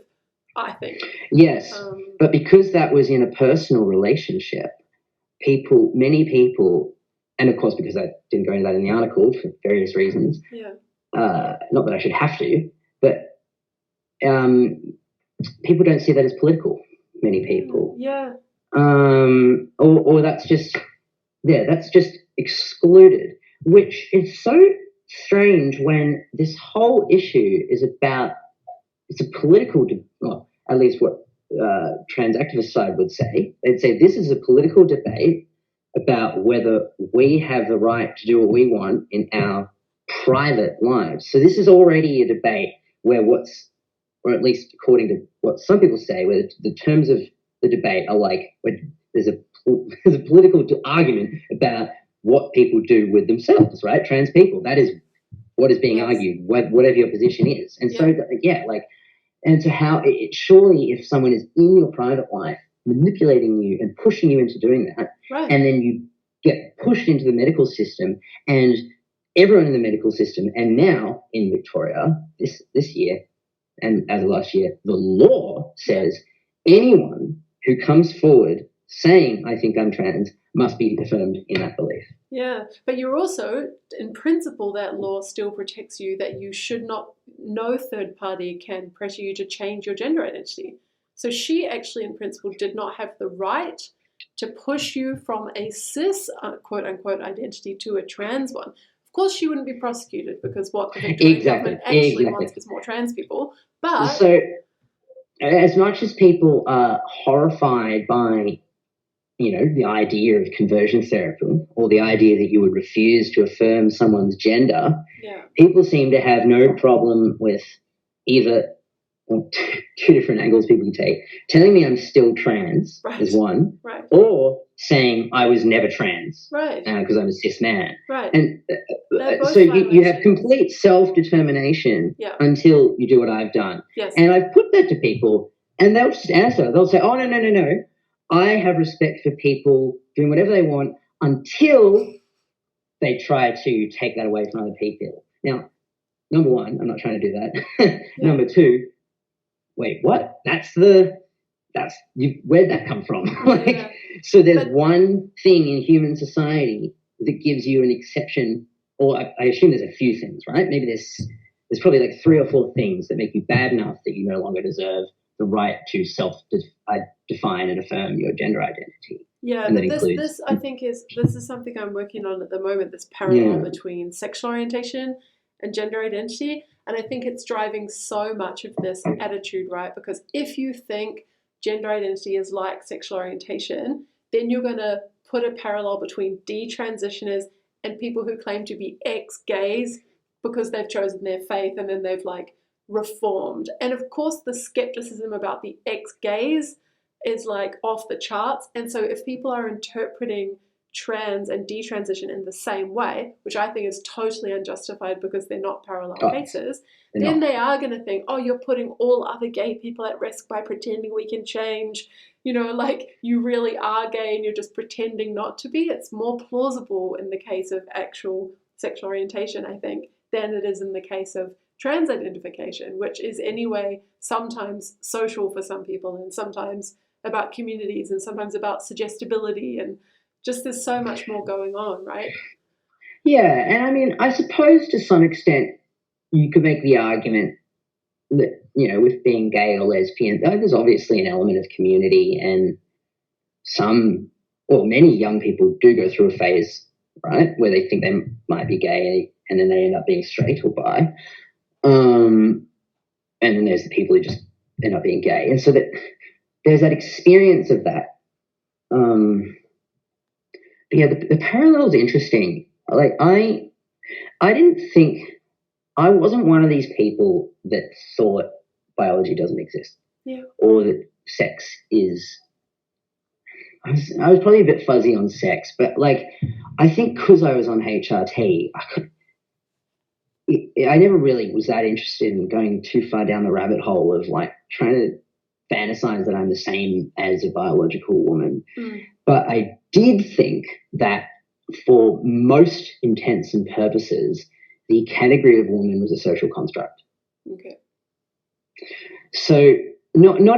Speaker 1: I think.
Speaker 2: Yes, but because that was in a personal relationship, many people, and of course because I didn't go into that in the article for various reasons, not that I should have to, but people don't see that as political, many people.
Speaker 1: Yeah.
Speaker 2: Or that's just excluded. which is so strange when this whole issue is about, it's a political, well, at least what trans activist side would say. They'd say this is a political debate about whether we have the right to do what we want in our private lives. So this is already a debate where or at least according to what some people say, where the terms of the debate are like, there's a political argument about what people do with themselves, right? Trans people. That is what is being argued, whatever your position is. And so, and so how surely if someone is in your private life manipulating you and pushing you into doing that, and then you get pushed into the medical system, and everyone in the medical system, and now in Victoria this year, and as of last year, the law says anyone who comes forward saying, I think I'm trans, must be affirmed in that belief.
Speaker 1: Yeah, but you're also, in principle, that law still protects you, that you should not, no third party can pressure you to change your gender identity. So she actually, in principle, did not have the right to push you from a cis, quote unquote, identity to a trans one. Of course, she wouldn't be prosecuted because what the Victorian government actually wants is more trans people. But
Speaker 2: so, as much as people are horrified by, the idea of conversion therapy or the idea that you would refuse to affirm someone's gender, people seem to have no problem with either, or two different angles people can take. Telling me I'm still trans is one, or saying I was never trans because I'm a cis man. And so you have complete self-determination until you do what I've done. And I've put that to people, and they'll just answer. They'll say, oh, no. I have respect for people doing whatever they want until they try to take that away from other people. Now, number one, I'm not trying to do that. Number two, wait, what? Where'd that come from? So there's one thing in human society that gives you an exception, or I assume there's a few things, right? Maybe there's probably like 3 or 4 things that make you bad enough that you no longer deserve the right to self-define and affirm your gender identity.
Speaker 1: Yeah, but this I think is something I'm working on at the moment, this parallel between sexual orientation and gender identity. And I think it's driving so much of this attitude, right? Because if you think gender identity is like sexual orientation, then you're going to put a parallel between detransitioners and people who claim to be ex-gays because they've chosen their faith and then they've reformed. And of course the skepticism about the ex-gays is off the charts. And so if people are interpreting trans and detransition in the same way, which I think is totally unjustified because they're not parallel cases, then they are going to think, oh, you're putting all other gay people at risk by pretending we can change, you really are gay and you're just pretending not to be. It's more plausible in the case of actual sexual orientation, I think, than it is in the case of trans identification, which is anyway sometimes social for some people and sometimes about communities and sometimes about suggestibility, and just there's so much more going on, right?
Speaker 2: Yeah, and I mean, I suppose to some extent you could make the argument that, with being gay or lesbian, there's obviously an element of community, and many young people do go through a phase, right, where they think they might be gay and then they end up being straight or bi. And then there's the people who just end up being gay. And so that there's that experience of that. The parallel is interesting. I wasn't one of these people that thought biology doesn't exist. Or that sex is, I was probably a bit fuzzy on sex, but I think because I was on HRT, I never really was that interested in going too far down the rabbit hole of trying to fantasize that I'm the same as a biological woman. But I did think that for most intents and purposes, the category of woman was a social construct.
Speaker 1: Okay.
Speaker 2: So not in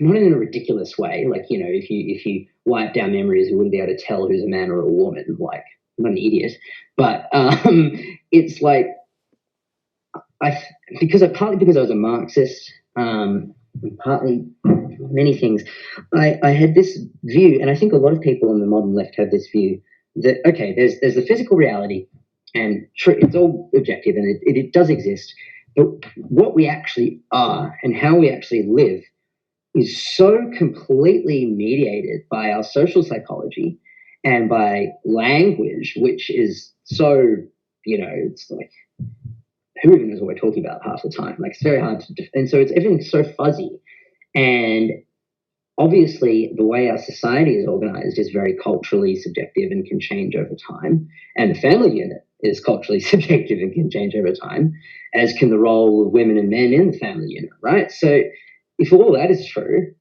Speaker 2: a ridiculous way, if you wipe down memories, you wouldn't be able to tell who's a man or a woman. I'm not an idiot, but it's partly because I was a Marxist, partly many things. I had this view, and I think a lot of people on the modern left have this view, that, okay, there's the physical reality, and it's all objective, and it does exist. But what we actually are and how we actually live is so completely mediated by our social psychology and by language, which is so, it's like, who even knows what we're talking about half the time? Like, it's very hard to, and so everything's so fuzzy. And obviously, the way our society is organized is very culturally subjective and can change over time. And the family unit is culturally subjective and can change over time, as can the role of women and men in the family unit, right? So if all that is true,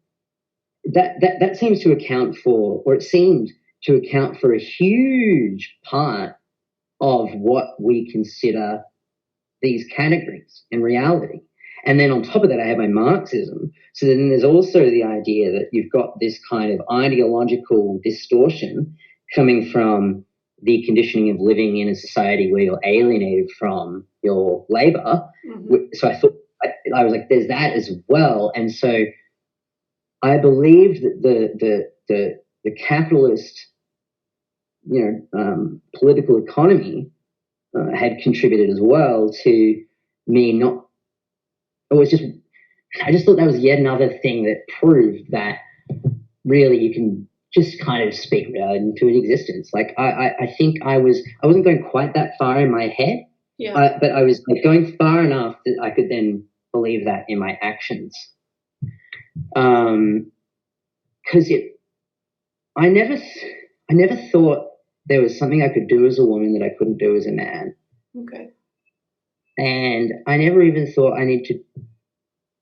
Speaker 2: that seems to account for, or it seemed to account for, a huge part of what we consider these categories in reality. And then on top of that, I have my Marxism. So then there's also the idea that you've got this kind of ideological distortion coming from the conditioning of living in a society where you're alienated from your labor. Mm-hmm. So I thought, I was like, there's that as well. And so I believe that the capitalist, political economy had contributed as well to me not. I just thought that was yet another thing that proved that really you can just kind of speak reality into existence. Like I think I wasn't going quite that far in my head, but I was like going far enough that I could then believe that in my actions. Because I never thought there was something I could do as a woman that I couldn't do as a man.
Speaker 1: Okay.
Speaker 2: And I never even thought I need to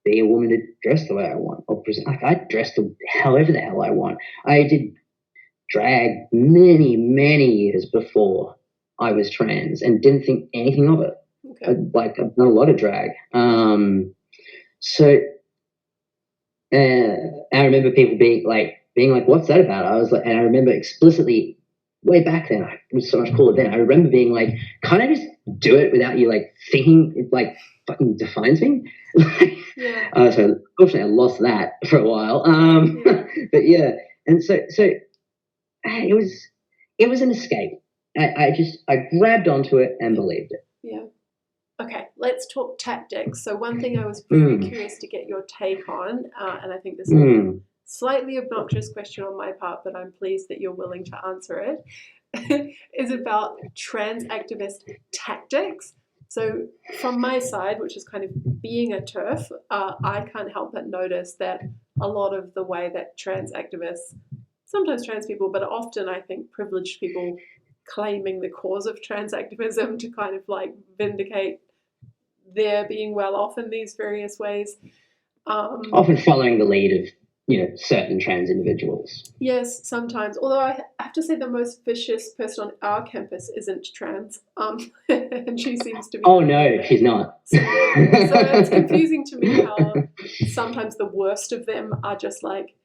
Speaker 2: be a woman to dress the way I want, or present. Like, I dressed however the hell I want. I did drag many, many years before I was trans and didn't think anything of it. Okay. I've done a lot of drag. So I remember people being like, what's that about? I was like, and I remember explicitly way back then, it was so much cooler then. I remember being like, can't I just do it without you like thinking it like fucking defines me? So unfortunately I lost that for a while. But yeah, and so it was an escape. I grabbed onto it and believed it.
Speaker 1: Yeah. Okay, let's talk tactics. So one thing I was very curious to get your take on, and I think this is a slightly obnoxious question on my part, but I'm pleased that you're willing to answer it, is about trans activist tactics. So from my side, which is kind of being a TERF, I can't help but notice that a lot of the way that trans activists, sometimes trans people, but often I think privileged people, claiming the cause of trans activism to kind of like vindicate their being well off in these various ways.
Speaker 2: Often following the lead of certain trans individuals.
Speaker 1: Yes, sometimes. Although I have to say the most vicious person on our campus isn't trans, and she seems to be.
Speaker 2: Oh no, she's not.
Speaker 1: So it's confusing to me how sometimes the worst of them are just like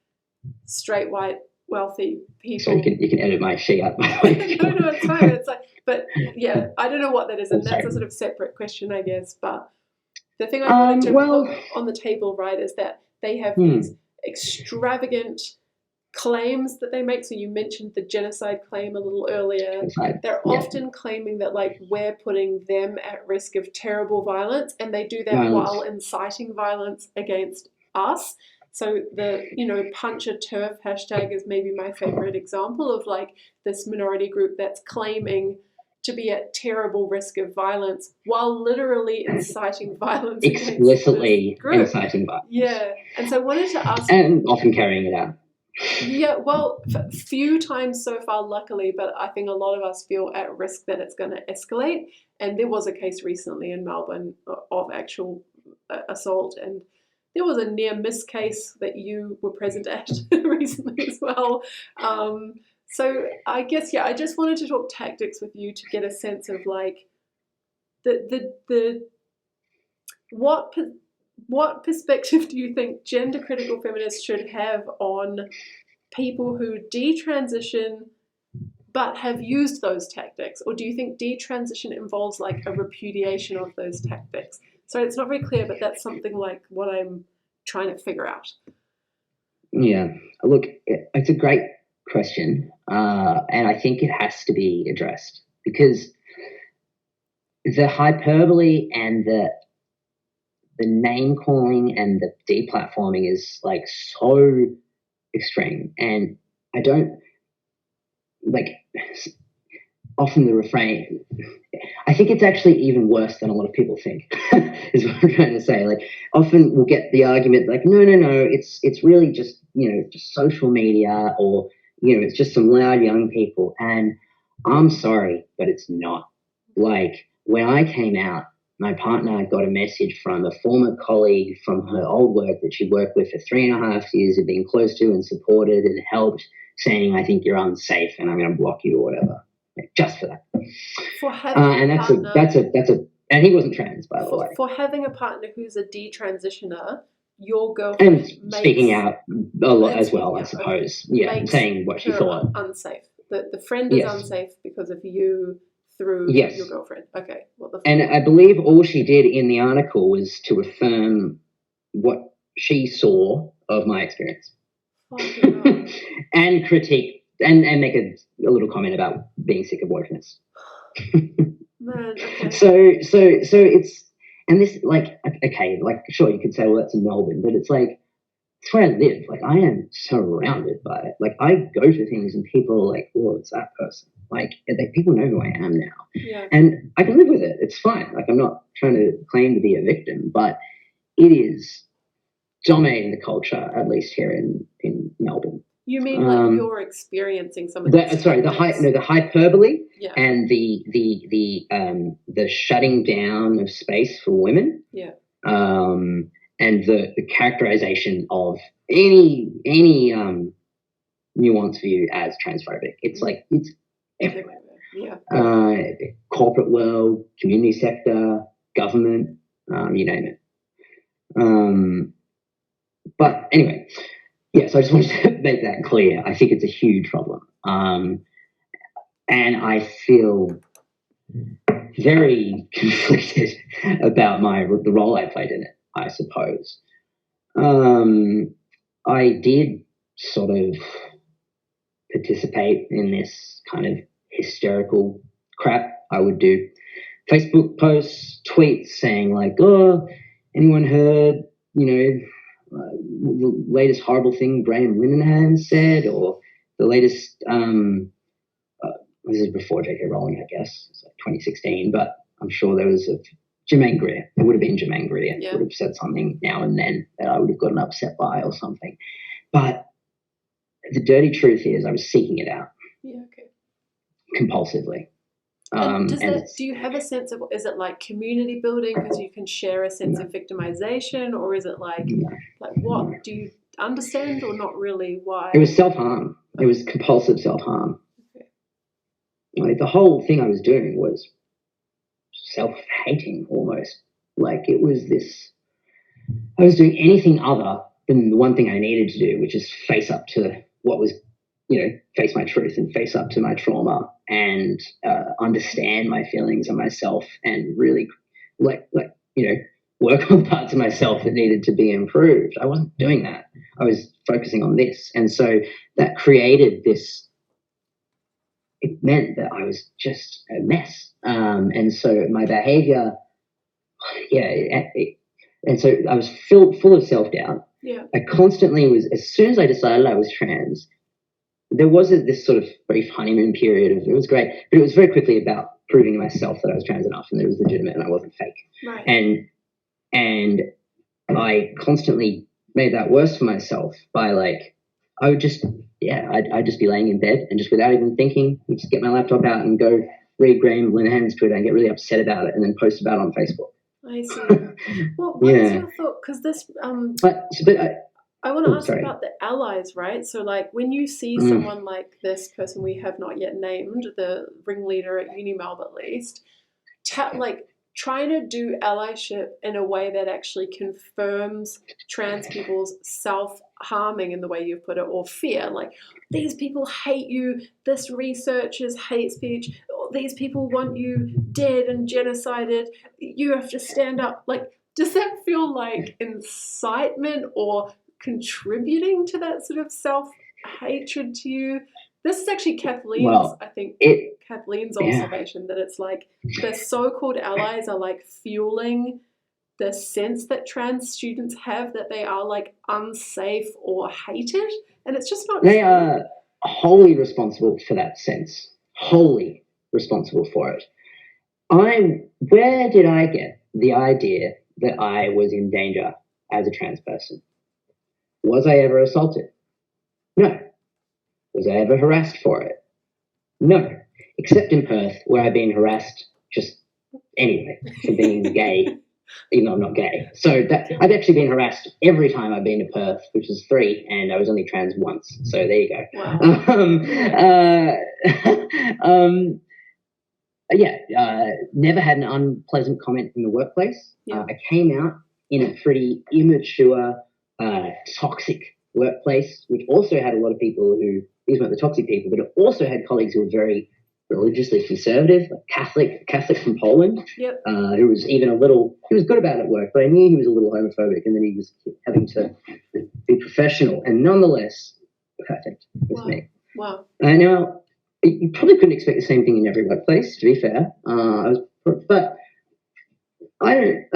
Speaker 1: straight white wealthy people.
Speaker 2: So you can edit my she out.
Speaker 1: No, it's fine. It's like, but yeah, I don't know what that is, and that's a sort of separate question, I guess. But the thing I wanted to put on the table, right, is that they have these extravagant claims that they make. So you mentioned the genocide claim a little earlier. They're often claiming that like we're putting them at risk of terrible violence, and they do that while inciting violence against us. So the punch a TERF hashtag is maybe my favorite example of like this minority group that's claiming to be at terrible risk of violence while literally inciting violence.
Speaker 2: Explicitly inciting violence.
Speaker 1: Yeah. And so I wanted to ask...
Speaker 2: And often carrying it out.
Speaker 1: Yeah, well, few times so far, luckily, but I think a lot of us feel at risk that it's going to escalate. And there was a case recently in Melbourne of actual assault, and there was a near miss case that you were present at recently as well. So I guess, I just wanted to talk tactics with you to get a sense of like what perspective do you think gender critical feminists should have on people who detransition but have used those tactics? Or do you think detransition involves like a repudiation of those tactics? So it's not very clear, but that's something like what I'm trying to figure out.
Speaker 2: Yeah, look, it's a great question. And I think it has to be addressed, because the hyperbole and the name calling and the deplatforming is like so extreme. And I don't like, often the refrain, I think it's actually even worse than a lot of people think, is what I'm trying to say. Like, often we'll get the argument like, no, it's really just, just social media, or, it's just some loud young people. And I'm sorry, but it's not. Like, when I came out, my partner got a message from a former colleague from her old work that she worked with for 3.5 years, had been close to and supported and helped, saying, I think you're unsafe and I'm going to block you or whatever. Just for that.
Speaker 1: For having
Speaker 2: and
Speaker 1: a
Speaker 2: partner, and he wasn't trans, by the way.
Speaker 1: For having a partner who's a detransitioner, your girlfriend
Speaker 2: and speaking out a lot as well, I suppose. Yeah, saying what she thought.
Speaker 1: Unsafe. The friend is unsafe because of you through your girlfriend. Okay. What the fuck?
Speaker 2: And I believe all she did in the article was to affirm what she saw of my experience. And critique and make a little comment about being sick of wokeness.
Speaker 1: Man, okay.
Speaker 2: So it's, and this, like, okay, like, sure, you could say, well, that's in Melbourne, but it's like, it's where I live. Like, I am surrounded by it. Like, I go to things and people are like, oh, it's that person. Like, people know who I am now.
Speaker 1: Yeah.
Speaker 2: And I can live with it. It's fine. Like, I'm not trying to claim to be a victim, but it is dominating the culture, at least here in Melbourne.
Speaker 1: You mean like you're experiencing some of this?
Speaker 2: Sorry, the hyperbole and the shutting down of space for women.
Speaker 1: Yeah.
Speaker 2: And the characterization of any nuanced view as transphobic. It's like, it's everywhere.
Speaker 1: Yeah.
Speaker 2: Corporate world, community sector, government, you name it. But anyway, so I just wanted to make that clear. I think it's a huge problem. And I feel very conflicted about the role I played in it, I suppose. I did sort of participate in this kind of hysterical crap. I would do Facebook posts, tweets saying like, oh, anyone heard, the latest horrible thing Graham Linehan said, or the latest, this is before J.K. Rowling, I guess, it's like 2016, but I'm sure there was Jermaine Greer. It would have been Jermaine Greer. Would have said something now and then that I would have gotten upset by or something. But the dirty truth is I was seeking it out.
Speaker 1: Yeah, okay.
Speaker 2: Compulsively.
Speaker 1: Do you have a sense of, is it like community building because you can share a sense of victimization, or is it like what? Do you understand or not really why?
Speaker 2: It was self-harm. It was compulsive self-harm. Okay. Like, the whole thing I was doing was self-hating almost. Like, it was this, I was doing anything other than the one thing I needed to do, which is face up to what was, face my truth and face up to my trauma and understand my feelings and myself and really work on the parts of myself that needed to be improved. I wasn't doing that. I was focusing on this. And so that created this, it meant that I was just a mess. And so my behavior, and so I was full of self-doubt.
Speaker 1: Yeah.
Speaker 2: I constantly was, as soon as I decided I was trans, there was this sort of brief honeymoon period of, it was great, but it was very quickly about proving to myself that I was trans enough and that it was legitimate and I wasn't fake.
Speaker 1: Right.
Speaker 2: And I constantly made that worse for myself by I would just, I'd just be laying in bed and just without even thinking, I'd just get my laptop out and go read Graham Linehan's Twitter and get really upset about it and then post about it on Facebook.
Speaker 1: I see. Well, what is your thought? Because this, I want to ask about the allies, right? So, like, when you see someone like this person we have not yet named, the ringleader at Unimel at least, trying to do allyship in a way that actually confirms trans people's self-harming in the way you've put it, or fear, like, these people hate you, this research is hate speech, or these people want you dead and genocided, you have to stand up. Like, does that feel like incitement or contributing to that sort of self-hatred to you This is actually Kathleen's,
Speaker 2: well,
Speaker 1: I think,
Speaker 2: it,
Speaker 1: Kathleen's
Speaker 2: yeah,
Speaker 1: observation, that it's like the so-called allies are like fueling the sense that trans students have that they are like unsafe or hated, and it's just not
Speaker 2: they
Speaker 1: true.
Speaker 2: are wholly responsible for that sense, wholly responsible for it. Where did I get the idea that I was in danger as a trans person? Was I ever assaulted? No. Was I ever harassed for it? No. Except in Perth, where I've been harassed just anyway for being gay, even though I'm not gay. So I've actually been harassed every time I've been to Perth, which is 3, and I was only trans once. So there you go.
Speaker 1: Wow.
Speaker 2: Never had an unpleasant comment in the workplace.
Speaker 1: Yeah.
Speaker 2: I came out in a pretty immature, toxic workplace, which also had a lot of people who, these weren't the toxic people, but it also had colleagues who were very religiously conservative, like Catholic from Poland,
Speaker 1: Yep.
Speaker 2: who was even he was good about it at work, but I knew he was a little homophobic, and then he was having to be professional and nonetheless perfect with me.
Speaker 1: Wow.
Speaker 2: Now, you probably couldn't expect the same thing in every workplace, to be fair. But I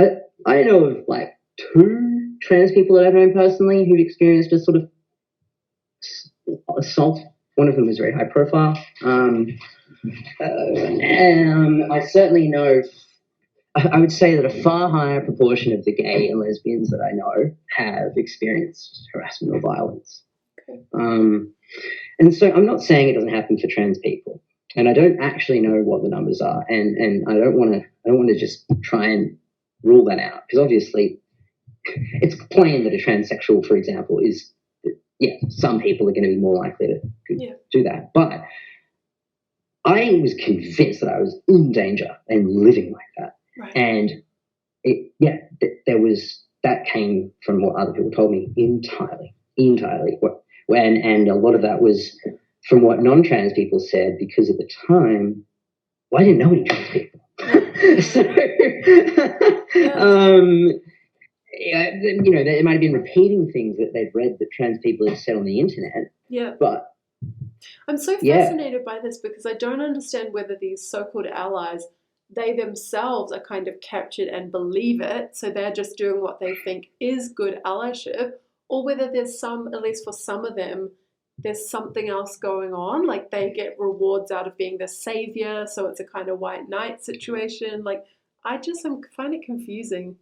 Speaker 2: know of like 2 trans people that I've known personally who've experienced a sort of assault. One of them was very high profile. I certainly know, I would say that a far higher proportion of the gay and lesbians that I know have experienced harassment or violence.
Speaker 1: Okay.
Speaker 2: And so I'm not saying it doesn't happen for trans people, and I don't actually know what the numbers are, and I don't want to just try and rule that out, because obviously it's plain that a transsexual, for example, is, some people are going to be more likely to do that. But I was convinced that I was in danger and living like that.
Speaker 1: Right.
Speaker 2: And that came from what other people told me entirely. And a lot of that was from what non-trans people said, because at the time, I didn't know any trans people. So, they might have been repeating things that they'd read that trans people had said on the internet.
Speaker 1: Yeah.
Speaker 2: But
Speaker 1: I'm so fascinated by this, because I don't understand whether these so-called allies, they themselves are kind of captured and believe it, so they're just doing what they think is good allyship, or whether there's at least for some of them, there's something else going on, like they get rewards out of being the savior, so it's a kind of white knight situation. Like, I find it confusing.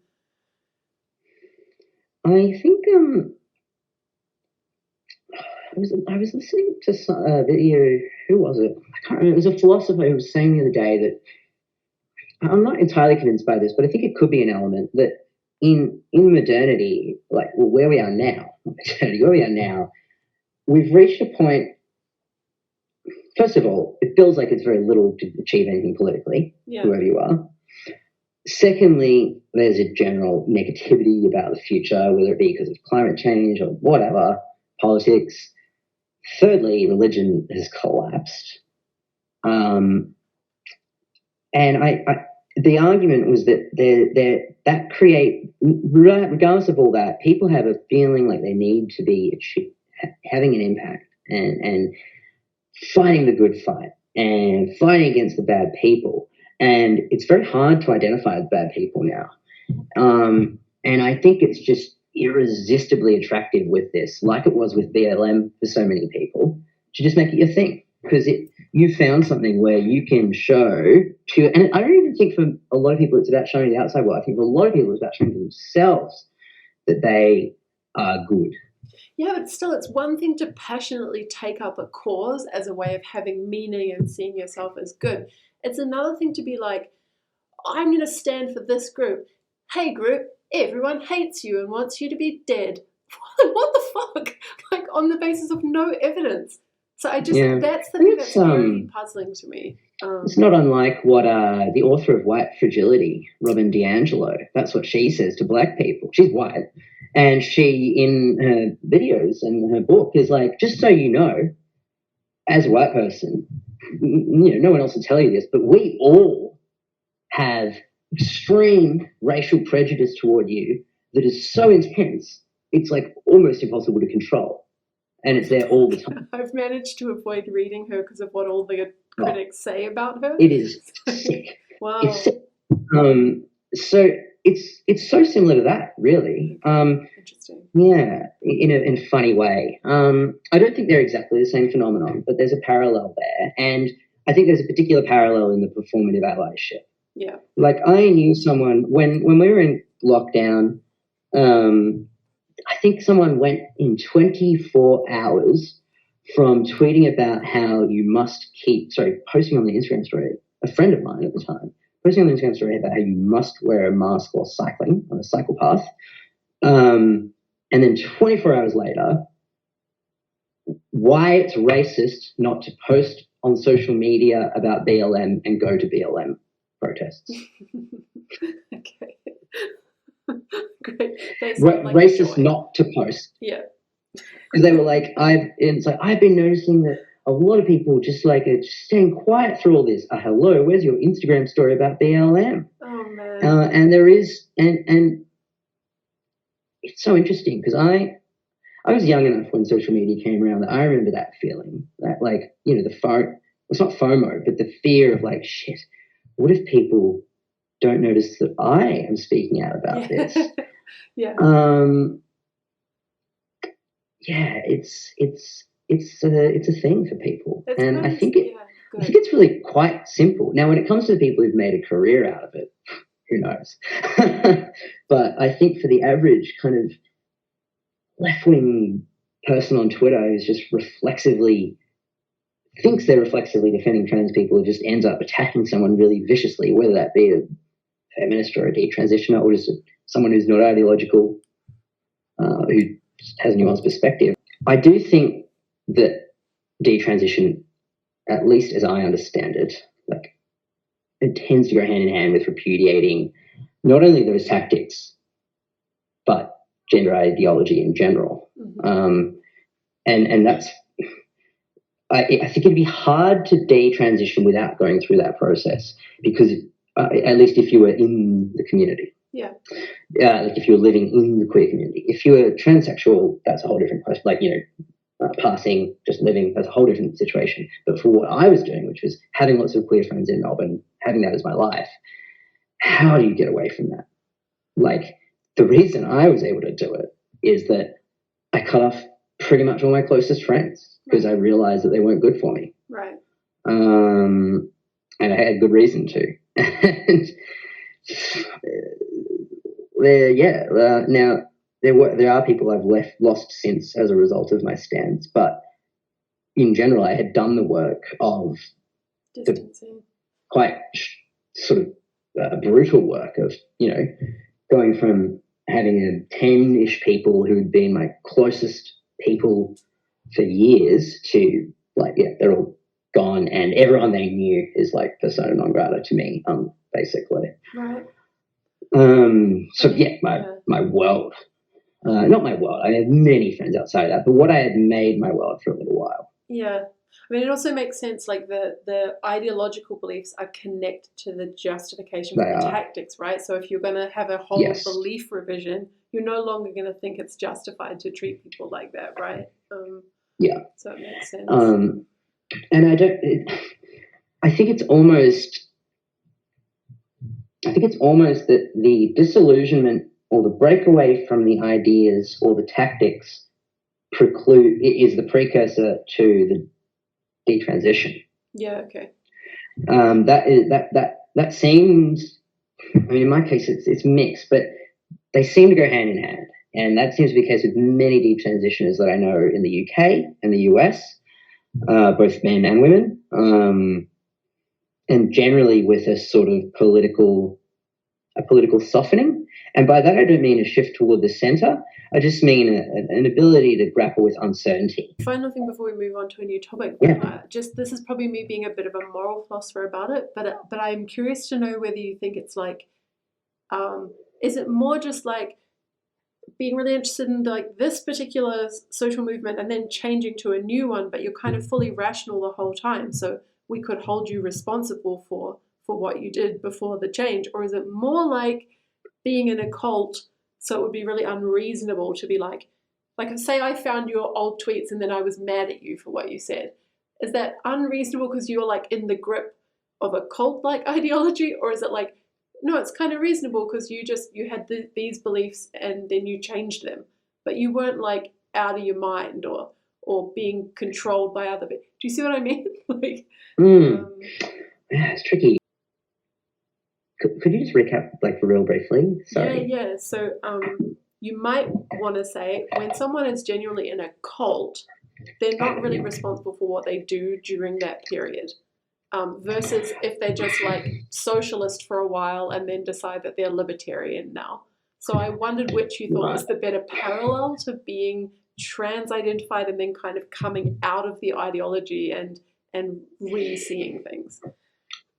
Speaker 2: I think I was listening to a video. Who was it? I can't remember. It was a philosopher who was saying the other day that, I'm not entirely convinced by this, but I think it could be an element that in modernity, like where we are now, we've reached a point. First of all, it feels like it's very little to achieve anything politically, whoever you are. Secondly, there's a general negativity about the future, whether it be because of climate change or whatever, politics. Thirdly, religion has collapsed. And the argument was that regardless of all that, people have a feeling like they need to be having an impact and fighting the good fight and fighting against the bad people. And it's very hard to identify the bad people now. And I think it's just irresistibly attractive with this, like it was with BLM for so many people, to just make it your thing. Because you found something where you can show to, and I don't even think for a lot of people it's about showing the outside world. I think for a lot of people it's about showing to themselves that they are good.
Speaker 1: Yeah, but still, it's one thing to passionately take up a cause as a way of having meaning and seeing yourself as good. It's another thing to be like, I'm going to stand for this group. Hey, group, everyone hates you and wants you to be dead. What the fuck? Like, on the basis of no evidence. So that's the thing that's very puzzling to me.
Speaker 2: It's not unlike what the author of White Fragility, Robin DiAngelo, that's what she says to black people. She's white. And she, in her videos and her book, is like, just so you know, as a white person, no one else will tell you this, but we all have extreme racial prejudice toward you that is so intense, it's like almost impossible to control. and it's there all the time.
Speaker 1: I've managed to avoid reading her because of what all the critics say about her.
Speaker 2: It is sick.
Speaker 1: Wow.
Speaker 2: It's sick. So it's so similar to that, really.
Speaker 1: Interesting.
Speaker 2: Yeah, in a funny way. I don't think they're exactly the same phenomenon, but there's a parallel there, and I think there's a particular parallel in the performative allyship.
Speaker 1: Yeah.
Speaker 2: Like I knew someone when we were in lockdown. I think someone went in 24 hours from tweeting about how you must posting on the Instagram story. A friend of mine at the time posting on the Instagram story about how you must wear a mask while cycling on a cycle path. And then 24 hours later, why it's racist not to post on social media about BLM and go to BLM protests.
Speaker 1: Okay. Great.
Speaker 2: Racist not to post.
Speaker 1: Yeah.
Speaker 2: Because they were like, I've been noticing that a lot of people just are just staying quiet through all this. Hello, where's your Instagram story about BLM?
Speaker 1: Oh man.
Speaker 2: And there is, and it's so interesting because I was young enough when social media came around that I remember that feeling that it's not FOMO, but the fear of shit, what if people don't notice that I am speaking out about this?
Speaker 1: Yeah.
Speaker 2: Yeah, it's a thing for people, and I think
Speaker 1: I
Speaker 2: think it's really quite simple. Now, when it comes to the people who've made a career out of it, who knows? But I think for the average kind of left-wing person on Twitter who's just thinks they're reflexively defending trans people, who just ends up attacking someone really viciously, whether that be a feminist or a detransitioner or just someone who's not ideological, who has a nuanced perspective. I do think that detransition, at least as I understand it, it tends to go hand in hand with repudiating not only those tactics, but gender ideology in general.
Speaker 1: Mm-hmm.
Speaker 2: And that's, I think it'd be hard to detransition without going through that process, because at least if you were in the community.
Speaker 1: Yeah.
Speaker 2: If you were living in the queer community. If you were transsexual, that's a whole different question. Passing, just living, that's a whole different situation. But for what I was doing, which was having lots of queer friends in Melbourne, having that as my life, how do you get away from that? The reason I was able to do it is that I cut off pretty much all my closest friends because I realized that they weren't good for me.
Speaker 1: Right.
Speaker 2: And I had good reason to. And now there are people I've lost since as a result of my stance, but in general, I had done the work of
Speaker 1: distancing,
Speaker 2: quite sort of brutal work of going from having 10-ish people who had been my closest people for years to they're all gone, and everyone they knew is persona non grata to me, basically.
Speaker 1: Right.
Speaker 2: My world, not my world. I have many friends outside of that, but what I had made my world for a little while.
Speaker 1: Yeah. I mean, it also makes sense, the ideological beliefs are connected to the justification for the tactics, right? So if you're going to have a whole belief revision, you're no longer going to think it's justified to treat people like that, right? So it makes sense.
Speaker 2: And I think it's almost that the disillusionment or the breakaway from the ideas or the tactics is the precursor to the detransition.
Speaker 1: Yeah. Okay.
Speaker 2: That seems. I mean, in my case, it's mixed, but they seem to go hand in hand, and that seems to be the case with many detransitioners that I know in the UK and the US, both men and women, and generally with a sort of political softening. And by that, I don't mean a shift toward the centre. I just mean an ability to grapple with uncertainty.
Speaker 1: Final thing before we move on to a new topic.
Speaker 2: Yeah.
Speaker 1: This is probably me being a bit of a moral philosopher about it, but I'm curious to know whether you think it's is it more just being really interested in this particular social movement and then changing to a new one, but you're kind of fully rational the whole time, so we could hold you responsible for what you did before the change? Or is it more like being in a cult, so it would be really unreasonable to be Like, say I found your old tweets and then I was mad at you for what you said. Is that unreasonable because you're like in the grip of a cult-like ideology, or is it like, no, it's kind of reasonable because you had these beliefs and then you changed them, but you weren't like out of your mind or being controlled by other people. Do you see what I mean? Like,
Speaker 2: yeah, it's tricky. Could you just recap, like, real briefly? Sorry.
Speaker 1: Yeah. So you might want to say when someone is genuinely in a cult, they're not really responsible for what they do during that period. Versus if they're just like socialist for a while and then decide that they're libertarian now. So I wondered which you thought was the better parallel to being trans-identified and then kind of coming out of the ideology and re-seeing things.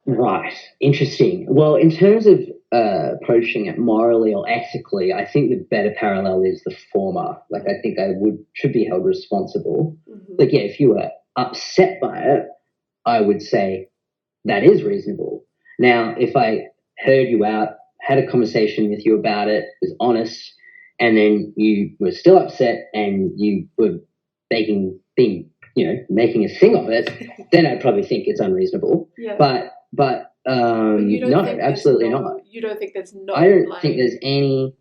Speaker 2: Right. Interesting. Well, in terms of approaching it morally or ethically, I think the better parallel is the former. Like, I think I should be held responsible.
Speaker 1: Mm-hmm.
Speaker 2: Like, yeah, if you were upset by it, I would say that is reasonable. Now, if I heard you out, had a conversation with you about it, was honest, and then you were still upset and you were making a thing of it, then I'd probably think it's unreasonable.
Speaker 1: Yeah.
Speaker 2: But no, absolutely not.
Speaker 1: You don't think there's no
Speaker 2: I don't
Speaker 1: blame.
Speaker 2: think there's any.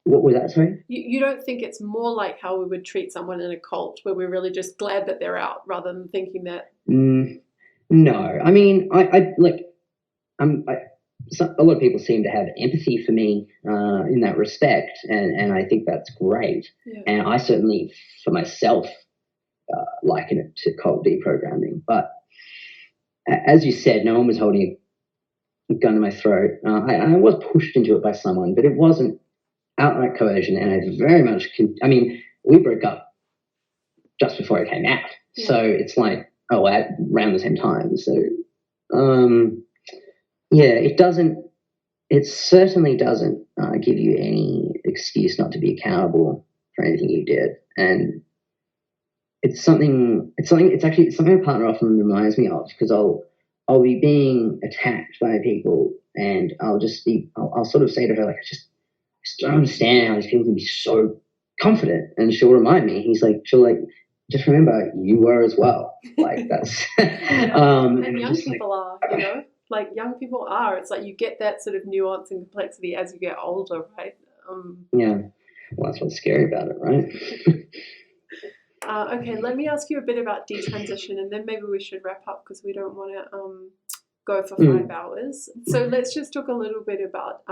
Speaker 2: What was that, sorry?
Speaker 1: You don't think it's more like how we would treat someone in a cult where we're really just glad that they're out rather than thinking that?
Speaker 2: No. I mean, a lot of people seem to have empathy for me in that respect, and I think that's great.
Speaker 1: Yeah.
Speaker 2: And I certainly, for myself, liken it to cult deprogramming. But as you said, no one was holding a gun to my throat. I was pushed into it by someone, but it wasn't outright coercion, and I very much we broke up just before it came out. Yeah. So it's like, around the same time. So it certainly doesn't give you any excuse not to be accountable for anything you did. And it's something a partner often reminds me of, because I'll be being attacked by people and I'll sort of say to her, like, I just don't understand how these people can be so confident. And she'll remind me, just remember you were as well. Like, that's
Speaker 1: and young people are, like young people are. It's like you get that sort of nuance and complexity as you get older, right?
Speaker 2: Yeah. Well, that's what's scary about it, right?
Speaker 1: Okay, let me ask you a bit about detransition, and then maybe we should wrap up because we don't want to go for 5 hours. So let's just talk a little bit about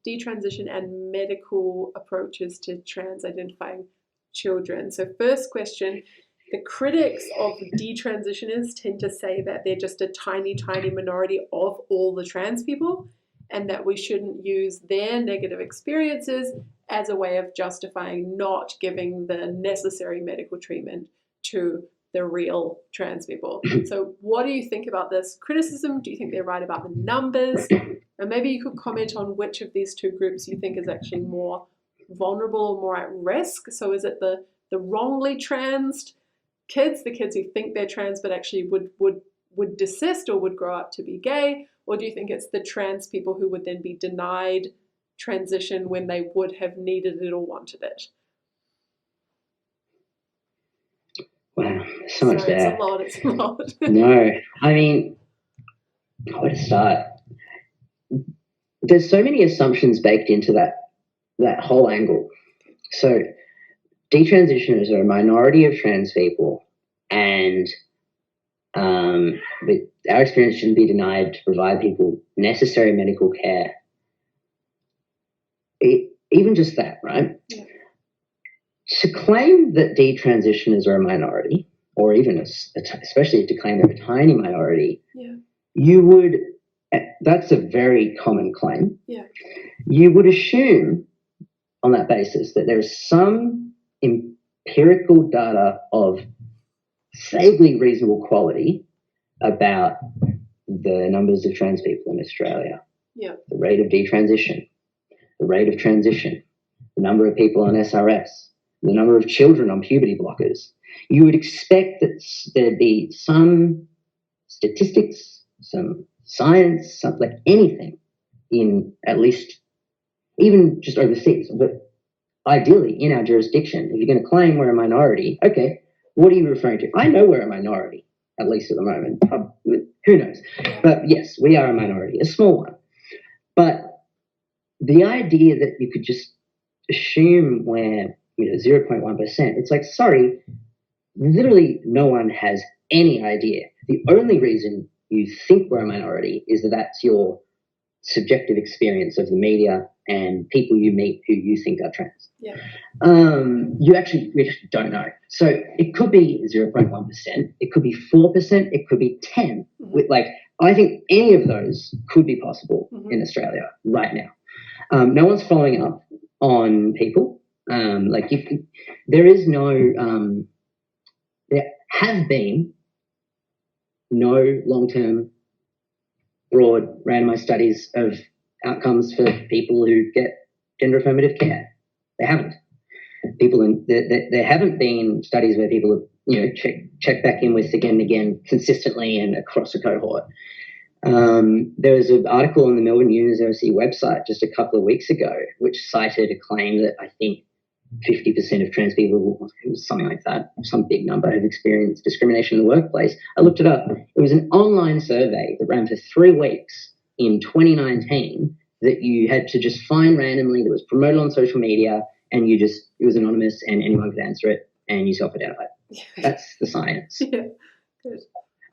Speaker 1: detransition and medical approaches to trans-identifying children. So first question, the critics of detransitioners tend to say that they're just a tiny, tiny minority of all the trans people, and that we shouldn't use their negative experiences as a way of justifying not giving the necessary medical treatment to the real trans people. So what do you think about this criticism? Do you think they're right about the numbers? And maybe you could comment on which of these two groups you think is actually more vulnerable or more at risk. So is it the wrongly transed kids, the kids who think they're trans but actually would desist or would grow up to be gay? Or do you think it's the trans people who would then be denied transition when they would have needed it or wanted it?
Speaker 2: Wow, so much there.
Speaker 1: It's a lot.
Speaker 2: No, I mean, where to start? There's so many assumptions baked into that whole angle. So detransitioners are a minority of trans people, and our experience shouldn't be denied to provide people necessary medical care. Even just that, right? Yeah. To claim that detransitioners are a minority, or even especially to claim they're a tiny minority, that's a very common claim.
Speaker 1: Yeah.
Speaker 2: You would assume on that basis that there is some empirical data of vaguely reasonable quality about the numbers of trans people in Australia.
Speaker 1: Yeah.
Speaker 2: The rate of detransition, the rate of transition, the number of people on SRS, the number of children on puberty blockers. You would expect that there'd be some statistics, some science, something like anything in at least, even just overseas. But ideally in our jurisdiction, if you're going to claim we're a minority, okay, what are you referring to? I know we're a minority, at least at the moment. Who knows? But yes, we are a minority, a small one. But the idea that you could just assume we're 0.1%, it's like, sorry, literally no one has any idea. The only reason you think we're a minority is that that's your subjective experience of the media and people you meet who you think are trans.
Speaker 1: Yeah.
Speaker 2: We actually don't know. So it could be 0.1%, it could be 4%, it could be 10. I think any of those could be possible in Australia right now. No one's following up on people. There have been no long-term broad randomized studies of outcomes for people who get gender affirmative care. They haven't. There haven't been studies where people have, check back in with again and again consistently and across a cohort. There was an article on the Melbourne University website just a couple of weeks ago which cited a claim that I think 50% of trans people, something like that, some big number, have experienced discrimination in the workplace. I looked it up. It was an online survey that ran for 3 weeks in 2019 that you had to just find randomly, that was promoted on social media, and it was anonymous and anyone could answer it and you self-identified. That's the science.
Speaker 1: Yeah, good.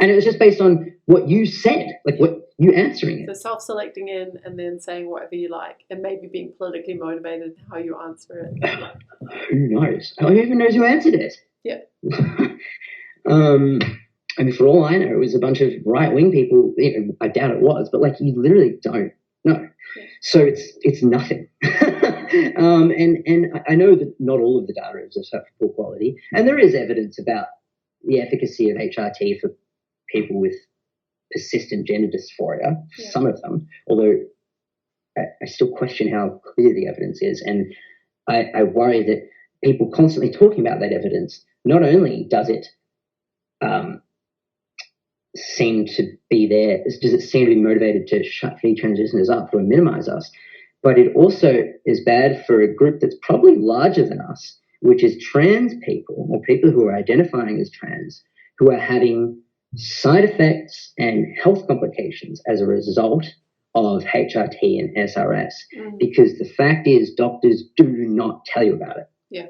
Speaker 2: And it was just based on what you said, what you answering it.
Speaker 1: So self-selecting in and then saying whatever you like and maybe being politically motivated how you answer it. Yeah.
Speaker 2: Who knows? Who even knows who answered it?
Speaker 1: Yeah.
Speaker 2: For all I know, it was a bunch of right-wing people. I doubt it was, but you literally don't know. Yeah. So it's nothing. And I know that not all of the data is of such poor quality, and there is evidence about the efficacy of HRT for people with persistent gender dysphoria, some of them, although I still question how clear the evidence is. And I worry that people constantly talking about that evidence, not only does it seem to be there, does it seem to be motivated to shut detransitioners up or minimize us, but it also is bad for a group that's probably larger than us, which is trans people or people who are identifying as trans, who are having side effects and health complications as a result of HRT and SRS, because the fact is doctors do not tell you about it.
Speaker 1: Yeah.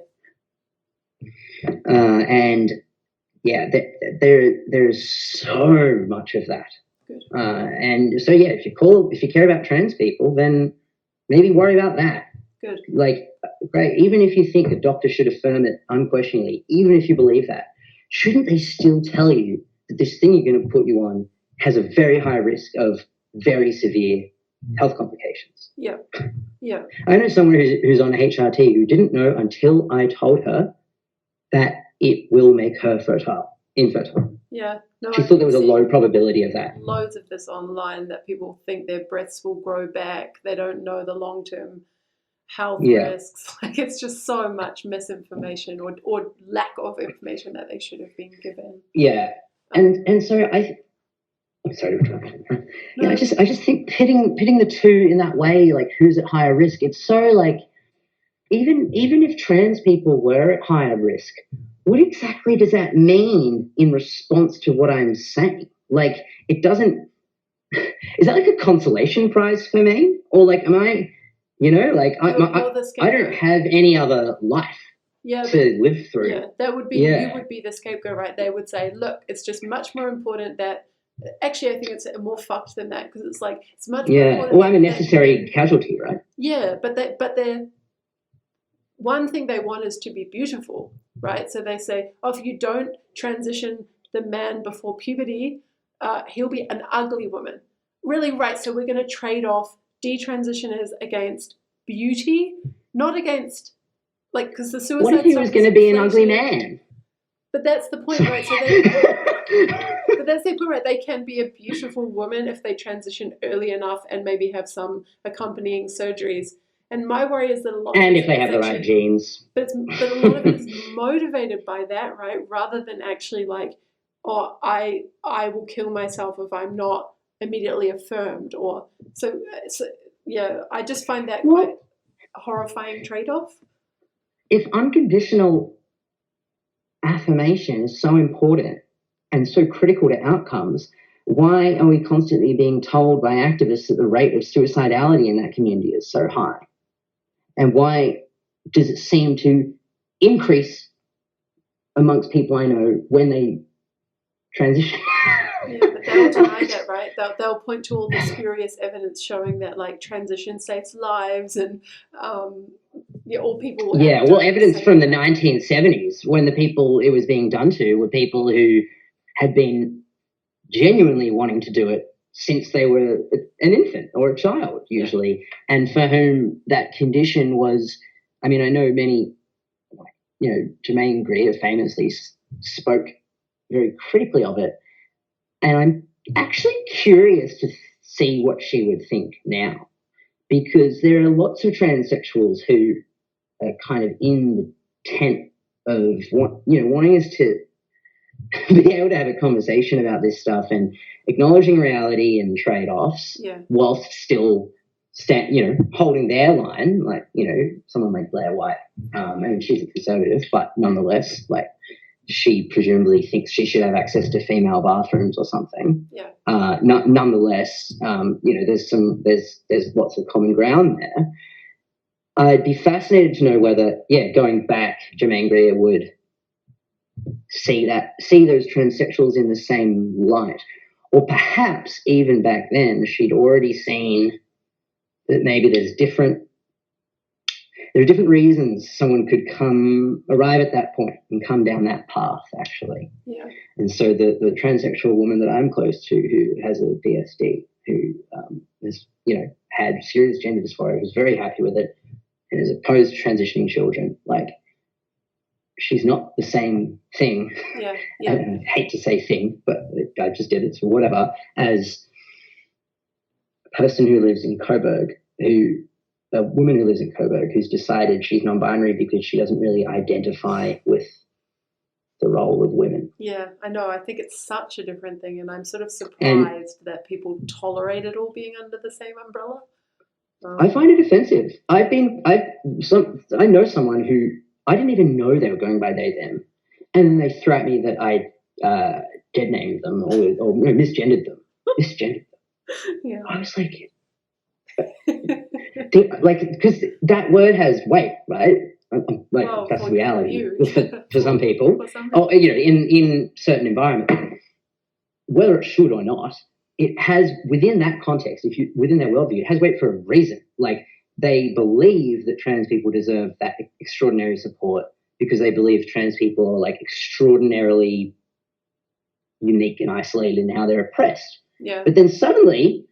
Speaker 2: There's so much of that. Good. And so, if you care about trans people, then maybe worry about that.
Speaker 1: Good.
Speaker 2: Great, even if you think a doctor should affirm it unquestioningly, even if you believe that, shouldn't they still tell you that this thing you're going to put you on has a very high risk of very severe health complications?
Speaker 1: Yeah, yeah.
Speaker 2: I know someone who's on HRT who didn't know until I told her that it will make her infertile.
Speaker 1: Yeah. No,
Speaker 2: she thought there was a low probability of that.
Speaker 1: Loads of this online that people think their breasts will grow back. They don't know the long-term health risks. It's just so much misinformation or lack of information that they should have been given. Yeah.
Speaker 2: And so I'm sorry to interrupt. No. I just think pitting the two in that way, who's at higher risk, it's so even if trans people were at higher risk, what exactly does that mean in response to what I'm saying? It doesn't. Is that a consolation prize for me, or am I? I don't have any other life to live through.
Speaker 1: Yeah, that would be you would be the scapegoat, right? They would say, look, it's just much more important that. Actually, I think it's more fucked than that, because it's much more important.
Speaker 2: Well, I'm a necessary casualty, right?
Speaker 1: Yeah, but the one thing they want is to be beautiful, right? So they say, if you don't transition the man before puberty, he'll be an ugly woman. Really, right? So we're going to trade off detransitioners against beauty, not against because the suicide.
Speaker 2: What if he was going to be an ugly man?
Speaker 1: But that's the point, right? So but that's the point, right? They can be a beautiful woman if they transition early enough and maybe have some accompanying surgeries. And my worry is that a lot
Speaker 2: if they have the right genes.
Speaker 1: But a lot of it is motivated by that, right? Rather than actually I will kill myself if I'm not immediately affirmed, or so I just find that quite a horrifying trade-off.
Speaker 2: if unconditional affirmation is so important and so critical to outcomes, why are we constantly being told by activists that the rate of suicidality in that community is so high? And why does it seem to increase amongst people I know when they transition?
Speaker 1: Yeah, but they'll deny that, right? They'll point to all the spurious evidence showing that, like, transition saves lives, and all people.
Speaker 2: Yeah, well, evidence from the 1970s, when the people it was being done to were people who had been genuinely wanting to do it since they were an infant or a child, usually, and for whom that condition was. I mean, I know many. Germaine Greer famously spoke very critically of it. And I'm actually curious to see what she would think now, because there are lots of transsexuals who are kind of in the tent of wanting us to be able to have a conversation about this stuff and acknowledging reality and trade-offs, whilst still holding their line. Like, someone like Blair White, I mean, she's a conservative, but nonetheless, like, she presumably thinks she should have access to female bathrooms or something.
Speaker 1: Yeah.
Speaker 2: Nonetheless, there's lots of common ground there. I'd be fascinated to know whether, going back, Germaine Greer would see those transsexuals in the same light, or perhaps even back then she'd already seen that maybe there are different reasons someone could arrive at that point and come down that path, actually.
Speaker 1: Yeah.
Speaker 2: And so the transsexual woman that I'm close to, who has a DSD, who has had serious gender dysphoria, who's very happy with it, and is opposed to transitioning children, like, she's not the same thing.
Speaker 1: Yeah.
Speaker 2: I hate to say thing, but I just did it, so whatever, as a person who lives in Coburg, a woman who lives in Coburg who's decided she's non-binary because she doesn't really identify with the role of women.
Speaker 1: Yeah, I know. I think it's such a different thing, and I'm sort of surprised that people tolerate it all being under the same umbrella.
Speaker 2: I find it offensive. I know someone who I didn't even know they were going by they, them, and then they threw at me that I dead named them or misgendered them.
Speaker 1: Yeah.
Speaker 2: I was like, because that word has weight, right? That's reality for some people. In certain environments, whether it should or not, it has, within that context, within their worldview, it has weight for a reason. Like, they believe that trans people deserve that extraordinary support because they believe trans people are, like, extraordinarily unique and isolated in how they're oppressed.
Speaker 1: Yeah.
Speaker 2: But then suddenly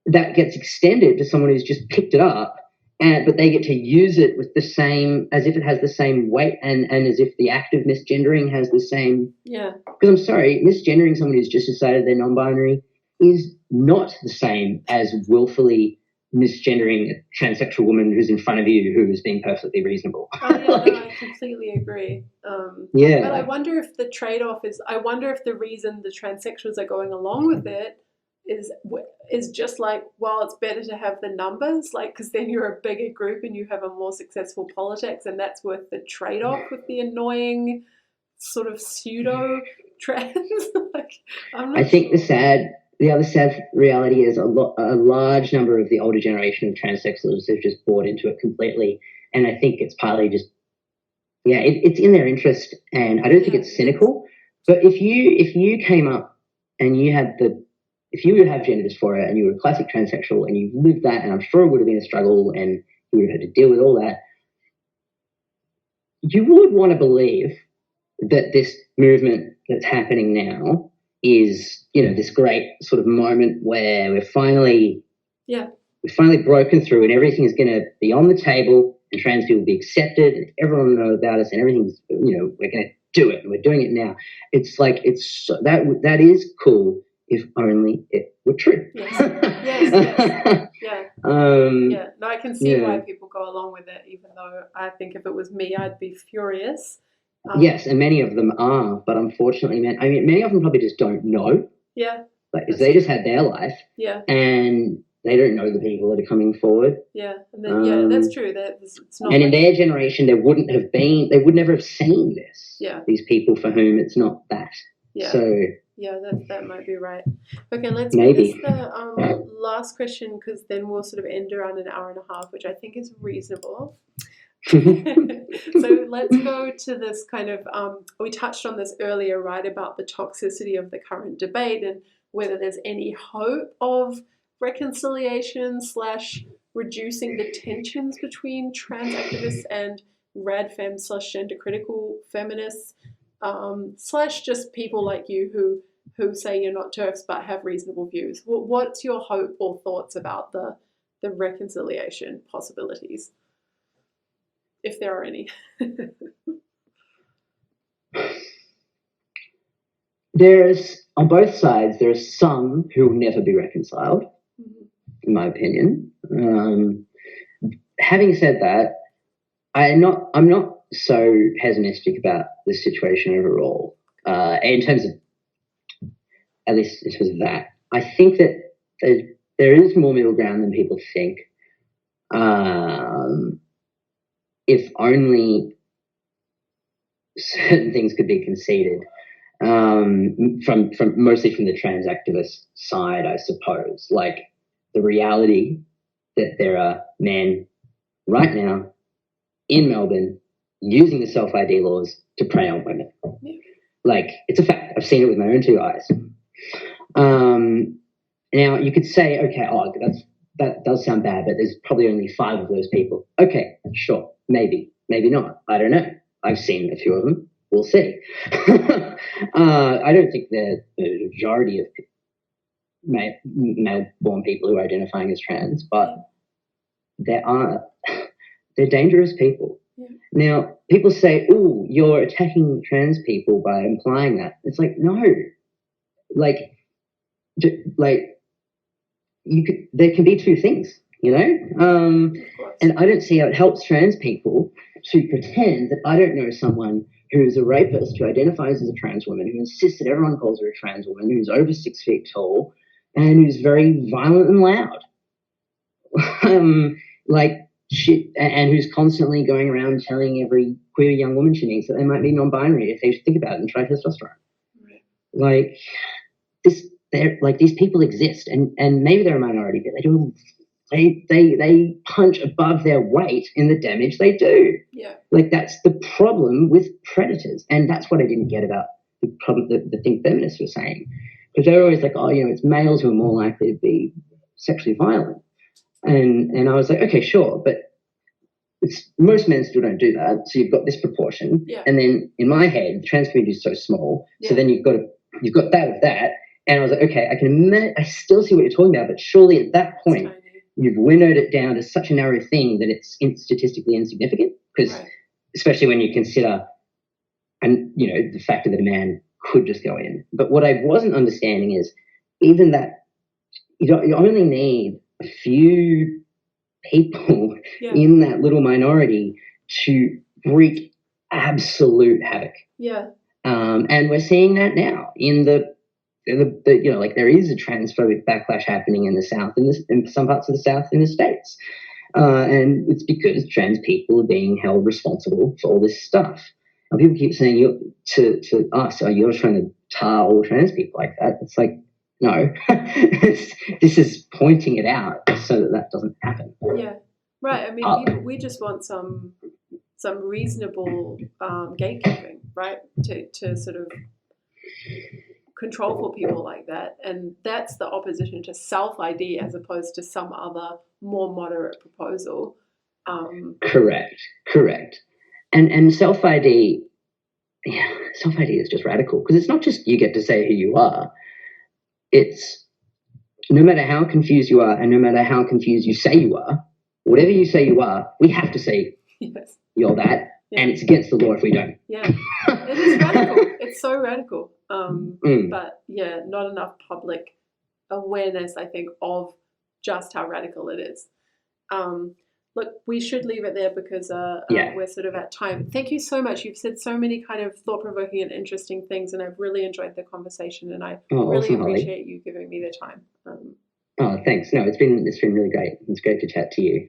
Speaker 2: that gets extended to someone who's just picked it up, but they get to use it with the same, as if it has the same weight, and as if the act of misgendering has the same.
Speaker 1: Yeah.
Speaker 2: Because I'm sorry, misgendering someone who's just decided they're non-binary is not the same as willfully misgendering a transsexual woman who's in front of you who is being perfectly reasonable.
Speaker 1: Oh, yeah, no, I completely agree. But I wonder if the trade-off is, I wonder if the reason the transsexuals are going along with it is just like, well, it's better to have the numbers, like, because then you're a bigger group and you have a more successful politics, and that's worth the trade-off with the annoying sort of pseudo trans.
Speaker 2: I think the other sad reality is a large number of the older generation of transsexuals have just bought into it completely, and I think it's partly just it's in their interest, and I don't think it's cynical. But if you came up and if you have gender dysphoria and you were a classic transsexual and you lived that, and I'm sure it would have been a struggle and you would have had to deal with all that, you would want to believe that this movement that's happening now is, this great sort of moment where we've finally broken through and everything's going to be on the table and trans people will be accepted and everyone will know about us and everything's, we're going to do it and we're doing it now. It's like, that is cool if only it were true.
Speaker 1: Yes. Yeah. No, I can see why people go along with it, even though I think if it was me, I'd be furious.
Speaker 2: Yes, and many of them are, but unfortunately, many of them probably just don't know.
Speaker 1: Yeah.
Speaker 2: Like, they just had their life.
Speaker 1: Yeah.
Speaker 2: And they don't know the people that are coming forward.
Speaker 1: Yeah, and then, that's true. It's not.
Speaker 2: And in their generation, they would never have seen this.
Speaker 1: Yeah.
Speaker 2: These people for whom it's not that.
Speaker 1: Yeah.
Speaker 2: So.
Speaker 1: Yeah, that might be right. Okay, let's
Speaker 2: Maybe.
Speaker 1: make this the last question, because then we'll sort of end around an hour and a half, which I think is reasonable. So let's go to this kind of, we touched on this earlier, right, about the toxicity of the current debate and whether there's any hope of reconciliation / reducing the tensions between trans activists and radfem / gender critical feminists, / just people like you who say you're not TERFs but have reasonable views. What's your hope or thoughts about the reconciliation possibilities, if there are any?
Speaker 2: There's, on both sides, there are some who will never be reconciled, in my opinion. Having said that, I'm not so pessimistic about the situation overall. In terms of, at least in terms of that, I think that there is more middle ground than people think. If only certain things could be conceded. From mostly from the trans activist side, I suppose, like the reality that there are men right now in Melbourne using the self-ID laws to prey on women. Like, it's a fact. I've seen it with my own two eyes. Now you could say, okay, that does sound bad, but there's probably only 5 of those people. Okay, sure, maybe not. I don't know. I've seen a few of them. We'll see. I don't think the majority of male-born people who are identifying as trans, but they're dangerous people. Yeah. Now, people say, "Oh, you're attacking trans people by implying that." It's like, no. There can be two things, you know? And I don't see how it helps trans people to pretend that I don't know someone who's a rapist, who identifies as a trans woman, who insists that everyone calls her a trans woman, who's over 6 feet tall, and who's very violent and loud. And who's constantly going around telling every queer young woman she meets that they might be non-binary if they think about it and try testosterone. Right. These people exist, and maybe they're a minority, but they punch above their weight in the damage they do. Yeah. Like, that's the problem with predators. And that's what I didn't get about the problem, the thing feminists were saying. Because they're always like, oh, you know, it's males who are more likely to be sexually violent. And I was like, okay, sure, but most men still don't do that. So you've got this proportion. Yeah. And then in my head, the trans community is so small. Yeah. So then you've got that with that. And I was like, okay, I still see what you're talking about, but surely at that point, you've winnowed it down to such a narrow thing that it's statistically insignificant. Because especially when you consider, and you know, the fact that a man could just go in. But what I wasn't understanding is even that you only need a few people in that little minority to wreak absolute havoc. Yeah. And we're seeing that now in the you know, like, there is a transphobic backlash happening in the South, in some parts of the South in the States. And it's because trans people are being held responsible for all this stuff. And people keep saying to us, oh, you're trying to tar all trans people like that. It's like, no, this is pointing it out so that doesn't happen. Yeah, right. I mean, we just want some reasonable gatekeeping, right, to sort of control for people like that. And that's the opposition to self-ID as opposed to some other more moderate proposal. Correct. And self-ID is just radical, because it's not just you get to say who you are. It's no matter how confused you are and no matter how confused you say you are, whatever you say you are, we have to say you're that. Yeah. And it's against the law if we don't. Yeah, it is radical. It's so radical. But yeah, not enough public awareness, I think, of just how radical it is. Look, we should leave it there because we're sort of at time. Thank you so much. You've said so many kind of thought-provoking and interesting things, and I've really enjoyed the conversation, and I really appreciate you giving me the time. Oh, thanks. No, it's been really great. It's great to chat to you.